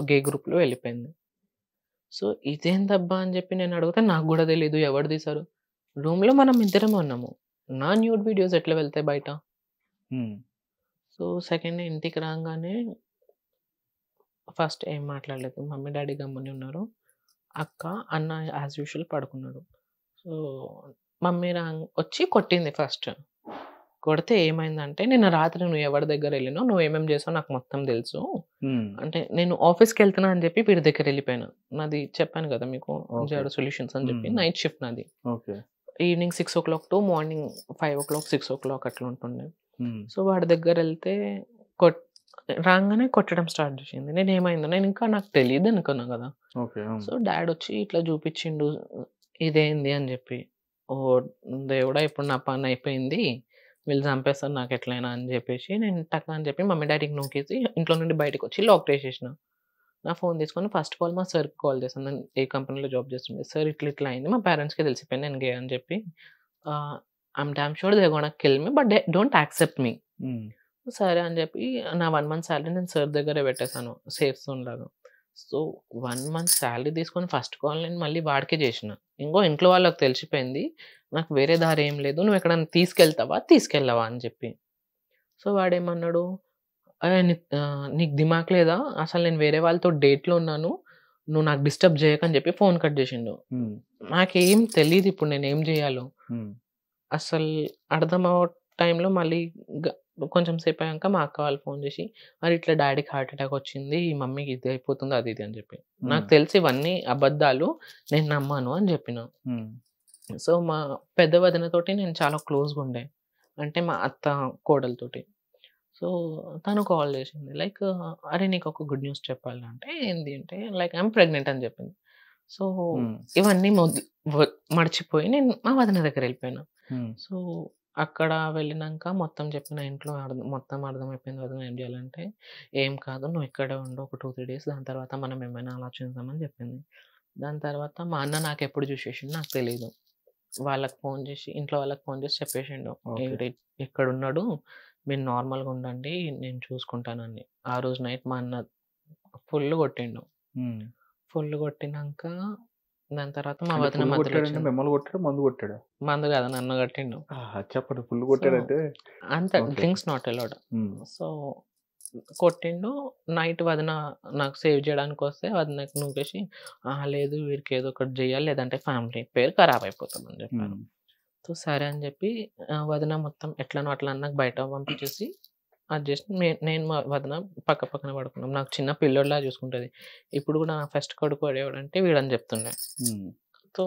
గే గ్రూప్‌లో వెళ్ళిపోయింది. సో, ఇదేందబ్బా అని చెప్పి నేను అడిగితే నాకు గూడా తెలీదు ఎవరు తీశారు. రూమ్‌లో మనం ఇద్దరమే ఉన్నాము. నా న్యూడ్ వీడియోస్ ఎట్లా వెళ్తాయి బయట? హ్మ్. సో, సెకండ్ డే ఇంటికి రాంగానే ఫస్ట్ ఏం మాట్లాడలేదు. మమ్మీ, డ్యాడీ గమ్మునే ఉన్నారు. అక్క, అన్న యాజ్ యూజువల్ పడుకున్నాడు. సో, మమ్మీ వచ్చి కొట్టింది ఫస్ట్. కొడితే ఏమైందంటే, "నిన్న రాత్రి నువ్వు ఎవరి దగ్గరెళ్ళినావు, నువ్వేమేం చేసావో నాకు మొత్తం తెలుసు." హ్మ్. అంటే నేను ఆఫీస్‌కెళ్తున్నా అని చెప్పి వీడి దగ్గరెళ్ళిపోయాను. నాది చెప్పాను కదా మీకు ఓకే. జాడో సొల్యూషన్స్ అని హ్మ్. చెప్పి హ్మ్. నైట్ షిఫ్ట్ నాది. ఓకే. ఈవినింగ్ 6:00 టు మార్నింగ్ 5:00, 6:00 అట్లా ఉంటుండే. హ్మ్. సో, వాడి దగ్గరెళ్తే కొట్ రాంగానే కొట్టడం స్టార్ట్ చేసింది. నేనేమైందో నేనింకా నాకు తెలీదనుకున్నా గదా! ఓకే. హ్మ్. సో, డ్యాడొచ్చి ఇట్లా చూపిచ్చిండు. ఇదేంది అని జెప్పి. ఓహ్! దేవుడా! ఇప్పుడు నా పనయిపోయింది. వీళ్ళు చంపేస్తారు నాకెట్లైనా అని జెప్పేసి నేను టక్ అని చెప్పి మమ్మీ, డ్యాడీకి నూకేసి ఇంట్లో నుండి బయటకొచ్చి లాక్ చేసేసిన. నా ఫోన్ తీసుకొని ఫస్ట్ ఆఫ్ ఆల్ మా సార్‌కి కాల్ చేశాను. నేను ఏ కంపెనీలో జాబ్ చేస్తుండే. సార్ ఇట్లా ఇట్లా అయింది. మా పేరెంట్స్‌కి తెలిసిపోయింది నేను గే అని చెప్పి. I'm damn sure they are gonna kill me but they don't accept me. Hmm. సరే అని చెప్పి నా 1 మంత్ సాలరీ నేను సార్ దగ్గరే పెట్టేసాను. సేఫ్ జోన్‌లాగా. సో, 1 మంత్ సాలరీ తీసుకొని ఫస్ట్ కాల్ నేను మళ్ళీ వాడికే చేసిన. ఇంట్లో వాళ్ళకి తెలిసిపోయింది. నాకు వేరే దారి ఏం లేదు. నువ్వు ఎక్కడైనా తీసుకెళ్తావా? తీసుకెళ్ళవా? అని చెప్పి. సో, వాడేమన్నాడు, నీకు దిమాక్ లేదా? అసలు నేను వేరే వాళ్ళతో డేట్‌లో ఉన్నాను. నువ్వు నాకు డిస్టర్బ్ చేయకు అని చెప్పి ఫోన్ కట్ చేసిండు. హ్మ్. నాకేం తెలీదిప్పుడు నేనేం జేయాలో. హ్మ్. అసలు అర్థమవ్వ టైంలో మళ్ళీ గ కొంచెం సేపయ్యాక మా అక్క వాళ్ళు ఫోన్ జేసి, "అరే! ఇట్లా డ్యాడీకి హార్ట్ అటాక్ వచ్చింది. మమ్మీకి ఇది అయిపోతుంది." అది ఇది అని జెప్పి. నాకు హ్మ్. తెలిసి ఇవన్నీ అబద్ధాలు. నేను నమ్మను అని జెప్పిన. హ్మ్. సో, మా పెద్ద వదినతోటి నేను చాలా క్లోజ్‌గుండే. అంటే మా అత్త కోడలతోటి. సో, తను కాల్ జేసింది. లైక్, "అరే! నీకొక గుడ్ న్యూస్ చెప్పాలి" అంటే, "ఏంది?" అంటే, లైక్ ఐయామ్ ప్రెగ్నెంట్ అని జెప్పింది. సో, హ్మ్. ఇవన్నీ వ మర్చిపోయి నేను మా వదిన దగ్గరెళ్ళిపోయినా. హ్మ్. సో, అక్కడ వెళ్ళినంక మొత్తం చెప్పిన. ఇంట్లో మొత్తం అర్థమైపోయింది. వదిన ఏం జేయాలంటే, "ఏం కాదు నువ్వు ఇక్కడే ఉండు ఒక 2, 3 డేస్. దాని తర్వాత మనం ఏమైనా ఆలోచిద్దాం" అని జెప్పింది. దాని తర్వాత మా అన్న నాకెప్పుడు జూసేషిండో నాకు తెలీదు. ఇంట్లో వాళ్ళకి ఫోన్ జేసి చెప్పేషిండు. ఓకే. ఇక్కడున్నాడు. మీరు నార్మల్గా ఉండండి, నేను చూసుకుంటానని. ఆ రోజు నైట్ మా అన్న ఫుల్ కొట్టిండు. ఫుల్ కొట్టినాక దాని తర్వాత మా అంటే వదిన ఫుల్ మధ్యలో కొట్టాడంటే వచ్చింది. మిమ్మల్ని కొట్టాడా, మందు కొట్టాడా? మందు కాదు, నన్ను కొట్టిండు. చెప్పండి, ఫుల్ సో కొట్టాడంటే. అంత okay. Drinks not allowed. Um, so కొట్టిండు. నైట్ వదిన నాకు సేవ్ చేయడానికి వస్తే వదినకి నూకేసి, లేదు వీడికి ఏదో ఒకటి చేయాలి, లేదంటే ఫ్యామిలీ పేరు ఖరాబ్ అయిపోతుందని చెప్పాను. ఉమ్, సో సరే అని చెప్పి వదిన మొత్తం ఎట్లనో అట్లా నాకు బయట పంపించేసి అది చేసి నేను మా వదిన పక్క పక్కన పడుకున్నాం. నాకు చిన్న పిల్లోడిలా చూసుకుంటుంది. ఇప్పుడు కూడా నా ఫస్ట్ కొడుకు పడేవాడంటే వీడని చెప్తుండే. ఉమ్, సో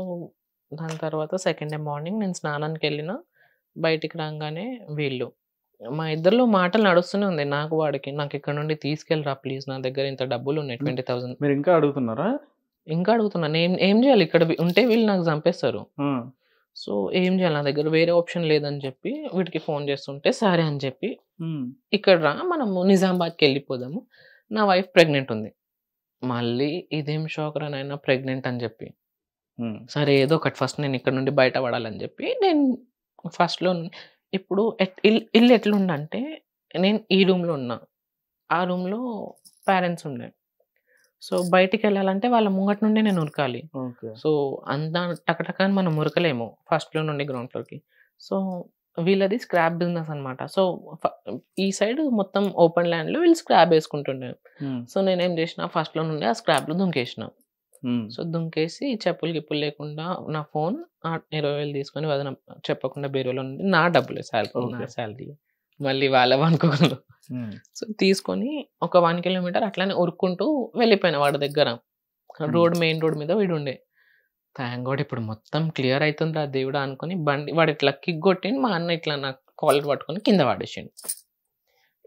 దాని తర్వాత సెకండ్ డే మార్నింగ్ నేను స్నానానికి వెళ్ళిన, బయటికి రాగానే వీళ్ళు మా ఇద్దరిలో మాటలు నడుస్తూనే ఉంది. నాకు వాడికి, నాకు ఇక్కడ నుండి తీసుకెళ్ళరా ప్లీజ్, నా దగ్గర ఇంత డబ్బులు ఉన్నాయి 20,000. మీరు ఇంకా అడుగుతున్నారా? ఇంకా అడుగుతున్నా, నేను ఏం చేయాలి, ఇక్కడ ఉంటే వీళ్ళు నాకు చంపేస్తారు. ఆ, సో ఏం చేయాలి, నా దగ్గర వేరే ఆప్షన్ లేదని చెప్పి వీడికి ఫోన్ చేస్తుంటే సరే అని చెప్పి, ఉమ్, ఇక్కడ రా మనము నిజామాబాద్కి వెళ్ళిపోదాము, నా వైఫ్ ప్రెగ్నెంట్ ఉంది. మళ్ళీ ఇదేం షాక్ రా నాయనా ప్రెగ్నెంట్ అని చెప్పి, ఉమ్, సరే ఏదో ఒకటి ఫస్ట్ నేను ఇక్కడ నుండి బయటపడాలని చెప్పి నేను ఫస్ట్‌లో ఇప్పుడు ఇల్లు ఎట్లుందంటే నేను ఈ రూమ్‌లో ఉన్నా. ఆ రూమ్‌లో పేరెంట్స్ ఉండే. సో బయటికెళ్ళాలంటే వాళ్ళ ముంగట నుండే నేను ఉరకాలి. ఓకే. సో అంత టకటక అని మనం ఉరకలేము ఫస్ట్ ఫ్లోర్ నుండి గ్రౌండ్ ఫ్లోర్‌కి. సో వీళ్ళది స్క్రాప్ బిజినెస్ అన్నమాట. సో ఫ ఈ సైడ్ మొత్తం ఓపెన్ ల్యాండ్‌లో వీళ్ళు స్క్రాప్ ఏసుకుంటుండే. ఉమ్, సో నేనేం చేసిన ఫస్ట్ ఫ్లోర్ నుండి ఆ స్క్రాప్‌లో దుంకేసిన. ఉమ్, సో దుంకేసి చెప్పులు గిప్పులు లేకుండా నా ఫోన్ 20,000 తీసుకొని వదిన చెప్పకుండా బీరువాలో నుండి నా డబ్బులే నా ఓకే. సాలరీ మళ్ళీ వాళ్ళవి అనుకోకుండా. ఉమ్, సో తీసుకొని ఒక 1 కిలోమీటర్ అట్లనే ఉరుక్కుంటూ వెళ్ళిపోయినా వాడి దగ్గర. మెయిన్ రోడ్ మీద వీడుండే. థాంక్ గాడ్ ఇప్పుడు మొత్తం క్లియర్ అయితుందిరా దేవుడా అనుకోని బండి వాడు ఇట్లా కిక్ కొట్టిండు. మా అన్న ఇట్లా నా కాలర్ పట్టుకొని కింద పడేసిండు.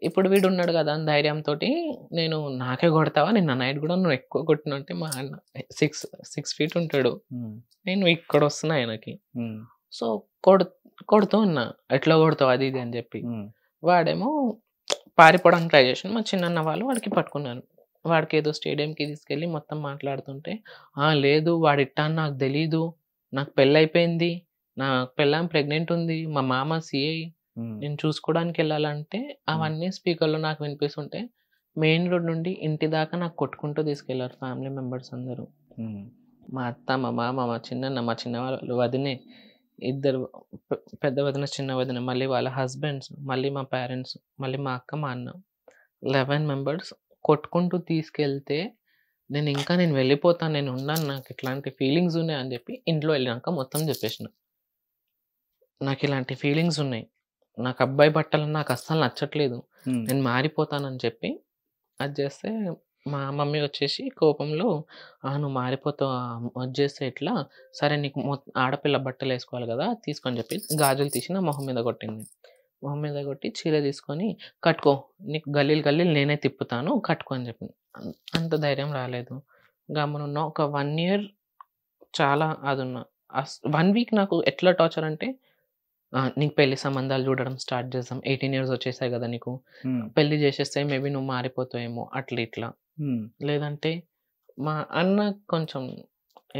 ఇప్పుడు వీడున్నాడు కదా అని ధైర్యంతోటి నేను, నాకే కొడతావా నిన్న నైట్ కూడా నువ్వు ఎక్కువ కొట్టినంటే, మా అన్న 6 ఫీట్ ఉంటాడు. ఉమ్, నేను ఇక్కడ వస్తున్నా ఆయనకి. ఉమ్, సో కొడుతూ ఉన్నా, ఎట్లా కొడతావు అది ఇది అని చెప్పి. ఉమ్, వాడేమో పారిపోవడానికి ట్రై చేసాను. మా చిన్నన్న వాళ్ళు వాడికి పట్టుకున్నారు. వాడికి ఏదో స్టేడియంకి తీసుకెళ్ళి మొత్తం మాట్లాడుతుంటే, లేదు వాడు ఇట్టా అని నాకు తెలీదు, నాకు పెళ్ళైపోయింది, నా పెళ్ళాం ప్రెగ్నెంట్ ఉంది, మా మామ సిఐ, ఉమ్, నేను చూసుకోవడానికి వెళ్ళాలంటే అవన్నీ స్పీకర్లో నాకు వినిపిస్తుంటే మెయిన్ రోడ్ నుండి ఇంటి దాకా నాకు కొట్టుకుంటూ తీసుకెళ్లారు ఫ్యామిలీ మెంబర్స్ అందరూ. ఉమ్, మా అత్త, మా మామ, మా చిన్నన్న, మా చిన్న వాళ్ళు వదినే, ఇద్దరు పెద్ద వదిన, చిన్న వదిన, మళ్ళీ వాళ్ళ హస్బెండ్స్, మళ్ళీ మా పేరెంట్స్, మళ్ళీ మా అక్క, మా అన్న, 11 మెంబర్స్ కొట్టుకుంటూ తీసుకెళ్తే నేను వెళ్ళిపోతాను, నేను ఉన్నాను, నాకు ఇట్లాంటి ఫీలింగ్స్ ఉన్నాయి అని చెప్పి ఇంట్లో వెళ్ళినాక మొత్తం చెప్పేసిన. నాకు ఇలాంటి ఫీలింగ్స్ ఉన్నాయి, నాకు అబ్బాయి బట్టలు నాకు అస్సలు నచ్చట్లేదు, ఉమ్, నేను మారిపోతానని చెప్పి అది చేస్తే మా మమ్మీ వచ్చేసి కోపంలో, నువ్వు మారిపోతావు వచ్చేస్తే ఎట్లా, సరే నీకు ఆడపిల్ల బట్టలు వేసుకోవాలి కదా తీసుకొని చెప్పి గాజులు తీసి నా మొహం మీద కొట్టింది. మొహం మీద కొట్టి చీర తీసుకొని, కట్టుకో, నీకు గల్లీలు నేనే తిప్పుతాను కట్టుకో అని చెప్పింది. అంత ధైర్యం రాలేదు. గమ్మునున్న ఒక 1 ఇయర్ చాలా అది ఉన్నా. 1 వీక్ నాకు ఎట్లా టార్చర్ అంటే, నీకు పెళ్లి సంబంధాలు చూడడం స్టార్ట్ చేద్దాం, 18 ఇయర్స్ వచ్చేసాయి కదా నీకు, ఉమ్, పెళ్లి చేసేస్తే మేబీ నువ్వు మారిపోతావేమో అట్లా ఇట్లా, ఉమ్, లేదంటే మా అన్న కొంచెం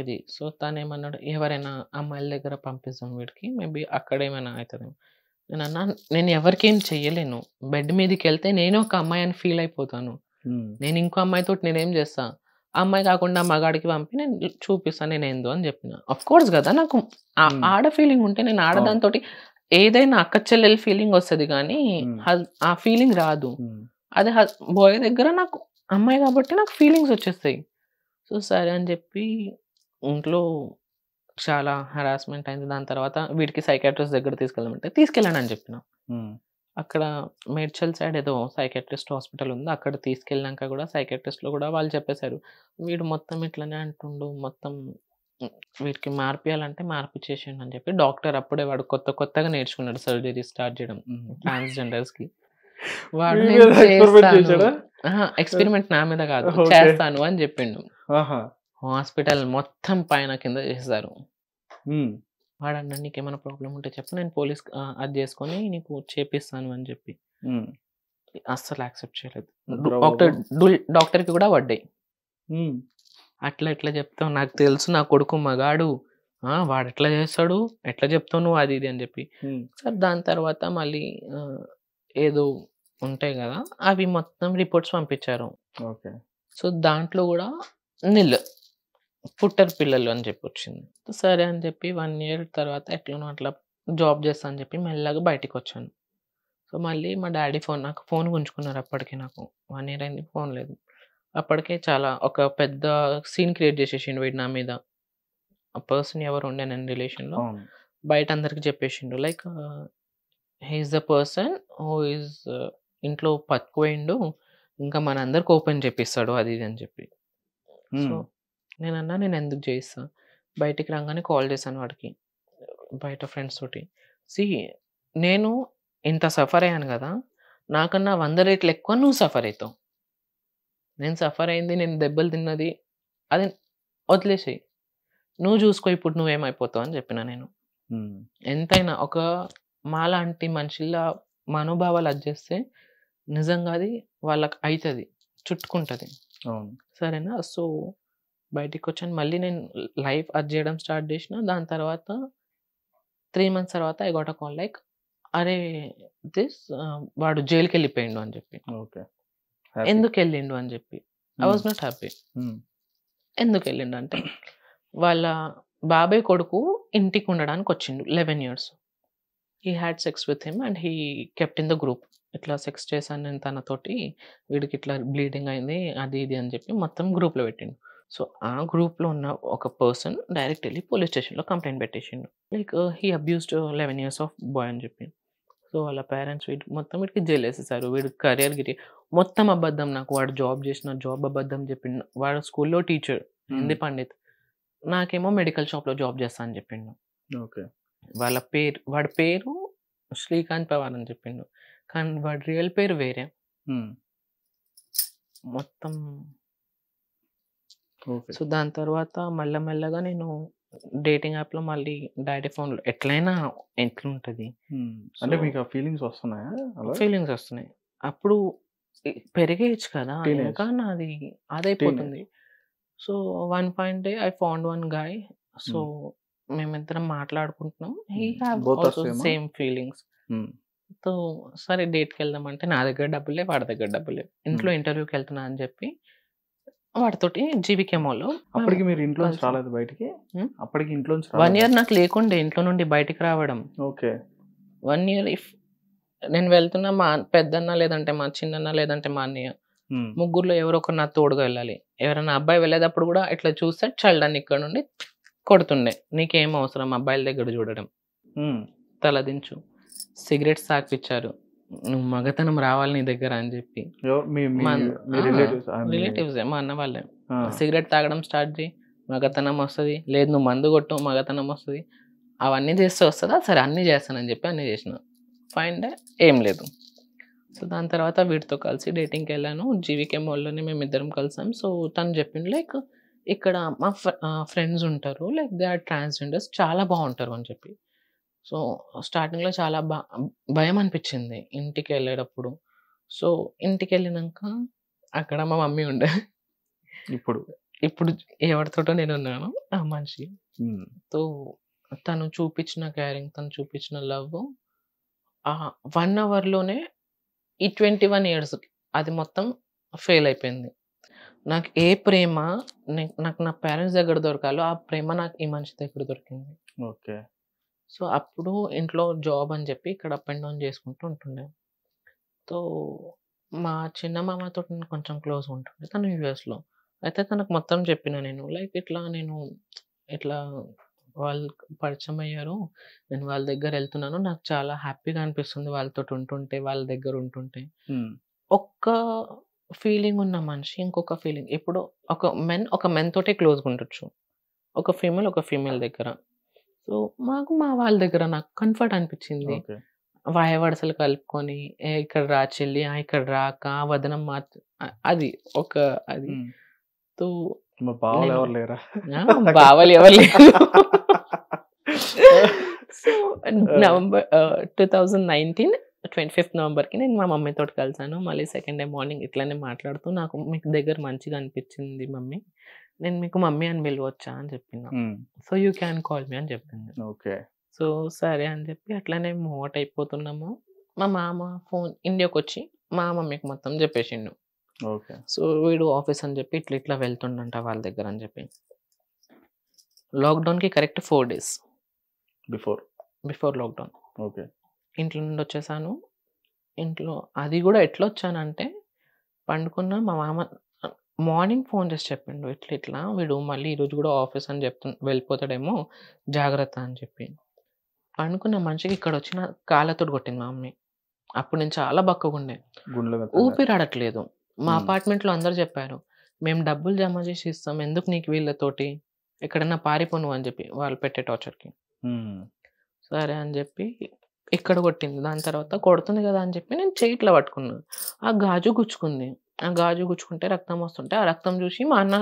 ఇది. సో తనేమన్నాడు, ఎవరైనా అమ్మాయిల దగ్గర పంపిస్తాం వీడికి, మేబీ అక్కడ ఏమైనా అవుతుందేమో. నేను అన్నా, నేను ఎవరికి ఏం చెయ్యలేను, బెడ్ మీదకి వెళ్తే నేను ఒక అమ్మాయి అని ఫీల్ అయిపోతాను, ఉమ్, నేను ఇంకో అమ్మాయితో నేనేం చేస్తా, ఆ అమ్మాయి కాకుండా మగాడికి పంపి నేను చూపిస్తాను నేను ఏందో అని చెప్పిన. ఆఫ్ కోర్స్ కదా నాకు ఆడ ఫీలింగ్ ఉంటే నేను ఆడదాంతో ఏదైనా అక్క చెల్లెల ఫీలింగ్ వస్తుంది కానీ ఆ ఫీలింగ్ రాదు. ఉమ్, అదే బాయ్ దగ్గర నాకు అమ్మాయి కాబట్టి నాకు ఫీలింగ్స్ వచ్చేస్తాయి. సో సరే అని చెప్పి ఇంట్లో చాలా హరాస్మెంట్ అయింది. దాని తర్వాత వీడికి సైకాట్రిస్ట్ దగ్గర తీసుకెళ్ళమంటే తీసుకెళ్ళాను అని చెప్పిన. ఉమ్, అక్కడ మేడ్చల్ సైడ్ ఏదో సైకాట్రిస్ట్ హాస్పిటల్ ఉంది, అక్కడ తీసుకెళ్ళినాక కూడా సైకాట్రిస్ట్లో కూడా వాళ్ళు చెప్పేశారు, వీడు మొత్తం ఇట్లనే అంటుండు, మొత్తం వీడికి మార్పియాలంటే మార్పిచ్చేసిండు అని చెప్పి. డాక్టర్ అప్పుడే వాడు కొత్తగా నేర్చుకున్నాడు సర్జరీ స్టార్ట్ చేయడం ఉమ్. ట్రాన్స్జెండర్స్కి. వాడు మీ మీద experiment చేశాడా? ఎక్స్పెరిమెంట్ నా మీద కాదు, Okay. చేస్తాను అని చెప్పిండు. ఆహా. హాస్పిటల్ మొత్తం పైన కింద చేశారు. ఉమ్, వాడు అన్నాడు, నీకేమైనా ప్రాబ్లం ఉంటే చెప్పు, నేను పోలీస్ అది చేసుకొని నీకు చేపిస్తాను అని చెప్పి. ఉమ్, అస్సలు యాక్సెప్ట్ చేయలేదు. బ్రavo. డాక్టర్కి కూడా పడ్డాయి. ఉమ్, అట్లా ఎట్లా చెప్తావు, నాకు తెలుసు నా కొడుకు మగాడు, వాడు ఎట్లా చేస్తాడు, ఎట్లా చెప్తావు నువ్వు అది ఇది అని చెప్పి. ఉమ్, సార్ దాని తర్వాత మళ్ళీ ఏదో ఉంటాయి కదా, అవి మొత్తం రిపోర్ట్స్ పంపించారు. ఓకే. సో దాంట్లో కూడా నిల్ పుట్టరు పిల్లలు అని చెప్పి వచ్చింది. సరే అని చెప్పి 1 ఇయర్ తర్వాత ఎట్లనో అట్లా జాబ్ చేస్తా అని చెప్పి మెల్లగా బయటికి వచ్చాను. సో మళ్ళీ మా డాడీ నాకు ఫోన్ గుంజుకున్నారు. అప్పటికి నాకు 1 ఇయర్ అయింది, ఫోన్ లేదు. అప్పటికే చాలా ఒక పెద్ద సీన్ క్రియేట్ చేసేసిండు వీడు నా మీద. ఆ పర్సన్ ఎవరు ఉండే నేను రిలేషన్‌లో అవును. బయట అందరికి చెప్పేసిండు. Like he is the person who is ఇంట్లో పట్టుకుపోయిండు. ఇంకా మనందరికి ఓపెన్ చేపిస్తాడు అది ఇది అని చెప్పి. సో హ్మ్. నేనన్నా నేను ఎందుకు చేయిస్తా? బయటికి రాంగానే కాల్ చేశాను వాడికి. బయట ఫ్రెండ్స్ తోటి. సీ నేను ఇంత సఫర్ అయ్యాను గదా! నాకన్నా 100 రెట్లు ఎక్కువ నువ్వు సఫర్ అయితావు. నేను సఫర్ అయింది, నేను దెబ్బలు తిన్నది అది వదిలేసేయి. నువ్వు చూసుకో ఇప్పుడు నువ్వేమైపోతావు అని చెప్పిన నేను. హ్మ్. ఎంతైనా ఒక మాలాంటి మనుషుల మనోభావాలు అడ్జేస్తే నిజంగా అది వాళ్ళకి అయితది. చుట్టుకుంటది. అవును. సరేనా? సో బయటికొచ్చాను. మళ్ళీ నేను లైఫ్ అది జేయడం స్టార్ట్ జేషిన. దాని తర్వాత 3 మంత్స్ తర్వాత I got a call like అరే! వాడు జైలుకెళ్ళిపోయిండు అని జెప్పి. ఓకే. హ్యాపీ. ఎందుకెళ్ళిండు అని జెప్పి. I hmm. Was not happy. Hmm. ఎందుకెళ్ళిండంటే వాళ్ళ బాబాయ్ కొడుకు ఇంటికుండడానికొచ్చిండు 11 years. He had sex with him and he kept in the group. ఇట్లా సెక్స్ చేశాను నేను తనతోటి. వీడికిట్లా బ్లీడింగ్ అయింది. అది ఇది అని జెప్పి మొత్తం గ్రూప్‌లో పెట్టిండు. సో, ఆ గ్రూప్‌లో ఉన్న ఒక పర్సన్ డైరెక్ట్ ఎళ్లి పోలీస్ స్టేషన్‌లో కంప్లెయింట్ పెట్టేసిండు. Like he abused 11 years of boy అని జెప్పి. సో, వాళ్ళ పేరెంట్స్ మొత్తం వీడికి జైలేసేసారు. వీడి కెరియర్ మొత్తం అబద్ధం. నాకు వాడు జాబ్ జేసిన జాబ్ అబద్ధం జెప్పిండు. వాడు స్కూల్‌లో టీచర్, హ్మ్. హిందీ పండిత్. నాకేమో మెడికల్ షాప్‌లో జాబ్ జేస్తా అని జెప్పిండు. ఓకే. వాడి పేరు శ్రీకాంత్ పవార్ అని జెప్పిండు. కానీ వాడి రియల్ పేరు వేరే. హ్మ్. మొత్తం ఓకే. సో, దాని తర్వాత మెల్లగా నేను డేటింగ్ యాప్‌లో మళ్ళీ డాడీ ఫోన్‌లో ఎట్లైనా ఎట్లుంటది. హ్మ్. అంటే సో మీకు ఆ ఫీలింగ్స్ వస్తున్నాయా అలా? ఫీలింగ్స్ ఒస్తున్నాయి. అప్పుడు పెరిగే ఏజ్ కదా! టీనేజ్. ఇంకా నాది టీనేజ్. అదైపోతుంది. So, one fine day I found one guy. So, hmm. మేమిద్దరం మాట్లాడుకుంటున్నాం. He hmm. Have both are also సేమా? Same feelings. హ్మ్. సో, సరే డేట్‌కెళ్దాం అంటే నా దగ్గర డబ్బులు లేవు, వాడి దగ్గర డబ్బులు లేవు. ఇంట్లో హ్మ్. ఇంటర్వ్యూకెళ్తున్నా అని చెప్పి వాడితోటి జీవీకే మాల్‌లో మేము అప్పటికి మీరు ఇంట్లో నుంచి కలిసాం. రాలేదు బయటికి? హ్మ్. అప్పటికి ఇంట్లో నుంచి 1 రాలేదా? ఇయర్ నాకు లేకుండే ఇంట్లో నుండి బయటికి రావడం. ఓకే. 1 ఇయర్ నేను వెళ్తున్నా మా పెద్దన్న లేదంటే మా చిన్నన్న లేదంటే మా అన్నయ్య. హ్మ్. ముగ్గురిలో ఎవరో ఒకరు నాతో తోడుగా వెళ్ళాలి. ఎవరైనా అబ్బాయి వెళ్ళేటప్పుడు గూడా ఇట్లా చూస్తే చల్లని ఇక్కడ నుండి కొడుతుండే. నీకేం అవసరం అబ్బాయిల దగ్గర చూడడం. హ్మ్. తలదించు. సిగరెట్స్ తాగిపిచ్చారు. నువ్వు మగతనం రావాలి నీ దగ్గర అని జెప్పి. ఎవరు మీ మీ మన్ మీ ఆ! రిలేటివ్స్ మీ రిలేటివ్సే మా అన్న వాళ్ళే. ఆ! సిగరెట్ తాగడం స్టార్ట్ జెయి. మగతనం వస్తది. లేదు నువ్వు మందు కొట్టు మగతనం వస్తది. అవన్నీ చేస్తే వస్తదా? సరే అన్నీ చేస్తానని చెప్పి అన్నీ చేసిన. ఫైన్ డే ఏం లేదు. సో, దాని తర్వాత వీడితో కలిసి డేటింగ్‌కెళ్ళాను. జీవీకే మాల్‌లోనే మేమిద్దరం కలిసాం. సో, తను చెప్పిండు లైక్ ఇక్కడ మా ఫ్రెండ్స్ ఉంటారు. లైక్ దే ఆర్ ట్రాన్స్‌జెండర్స్ చాలా బావుంటారు అని చెప్పి. సో, స్టార్టింగ్‌లో చాలా భయమనిపిచ్చింది ఇంటికెళ్ళేటప్పుడు. సో, ఇంటికెళ్ళినంక అక్కడ మా మమ్మీ ఉండే. ఇప్పుడు. ఇప్పుడు ఎవరితోటో నేనున్నాను. ఆ మనిషి. హ్మ్. సో, తను చూపిచ్చిన కేరింగ్, తను చూపిచ్చిన లవ్ 1 అవర్‌లోనే ఈ 21 ఇయర్స్‌కి అది మొత్తం ఫెయిల్ అయిపోయింది. నాకు ఏ ప్రేమ నాకు నా పేరెంట్స్ దగ్గర దొరకాలో, ఆ ప్రేమ నాకు ఈ మనిషి దగ్గర దొరికింది. ఓకే. సో, అప్పుడు ఇంట్లో జాబ్ అని చెప్పి ఇక్కడ అప్ అండ్ డౌన్ చేసుకుంటూ ఉంటుండే. సో, మా చిన్న మామతోటి నేను కొంచెం క్లోజ్‌గా ఉంటుండే. తను యూఎస్‌లో. అయితే తనకు మొత్తం చెప్పిన నేను. లైక్ ఇట్లా వాళ్ళు పరిచయం అయ్యారు. నేను వాళ్ళ దగ్గరెళ్తున్నాను. నాకు చాలా హ్యాపీగా అనిపిస్తుంది వాళ్ళతోటి ఉంటుంటే, వాళ్ళ దగ్గర ఉంటుంటే. హ్మ్. ఒక్క ఫీలింగ్ ఉన్న మనిషి ఇంకొక ఫీలింగ్ ఇప్పుడు ఒక మెన్ తోటే క్లోజ్‌గా ఉండొచ్చు. ఒక ఫీమేల్ దగ్గర. సో, మా వాళ్ళ దగ్గర నాకు కంఫర్ట్ అనిపిచ్చింది. ఓకే. వాయ వరుసలు కలుపుకొని, "ఏ ఇక్కడ రా చెల్లి, ఇక్కడ రా అక్క, వదనం మార్చు" అది ఒక అది. హ్మ్. సో, మరి బావలు నేను ఎవరు లేరా? బావలు ఎవరు లేరు. సో, నవంబర్ 2019 25థ్ నవంబర్‌కి నేను మా మమ్మీతోటి కలిసాను. మళ్ళీ సెకండ్ డే మార్నింగ్ ఇట్లనే మాట్లాడుతూ, "నాకు మీకు దగ్గర మంచిగా అనిపిచ్చింది మమ్మీ. నేను మీకు మమ్మీ అని పిలవచ్చా?" అని చెప్పిన. హ్మ్. "So, you can call me" అని చెప్పింది. ఓకే. సో, సరే అని చెప్పి అట్లనే మూవ్ అవుట్ అయిపోతున్నాము. మా మామ ఫోన్ ఇండియాకొచ్చి మా మమ్మీకి మొత్తం చెప్పేసిండు. ఓకే. సో, వీడు ఆఫీస్ అని చెప్పి ఇట్లా ఇట్లా వెళ్తుండంట వాళ్ళ దగ్గర అని చెప్పి. లాక్‌డౌన్‌కి correct 4 days before. Lockdown. Okay. ఇంట్లో నుండి వచ్చేసాను. ఇంట్లో అది గూడా ఎట్లొచ్చానంటే పండుకున్న మా మామ మార్నింగ్ ఫోన్ చేసి చెప్పిండు. ఇట్లా ఇట్లా వీడు మళ్ళీ ఈరోజు గూడా ఆఫీస్ అని వెళ్ళిపోతాడేమో జాగ్రత్త అని చెప్పి. పండుకున్న మనిషికి ఇక్కడొచ్చి నా కాళ్ళతోటి కొట్టింది మా మమ్మీ. అప్పుడు నేను చాలా బక్కగుండే. గుండెలో మెత్తగా. ఊపిరాడట్లేదు. మా హ్మ్. అపార్ట్మెంట్‌లో అందరూ చెప్పారు. "మేము డబ్బులు జమ చేసి ఇస్తాం. ఎందుకు నీకు వీళ్ళతోటి? ఎక్కడన్నా పారిపో నువ్వు" అని చెప్పి వాళ్ళు పెట్టే టార్చర్‌కి. హ్మ్. సరే అని చెప్పి ఇక్కడ కొట్టింది. దాని తర్వాత కొడుతుంది కదా అని చెప్పి నేను చెయ్యి ఇట్లా పట్టుకున్నా. ఆ గాజు గుచ్చుకుంది. ఆ గాజు గుచ్చుకుంటే రక్తం వస్తుంటే ఆ రక్తం చూసి మా అన్న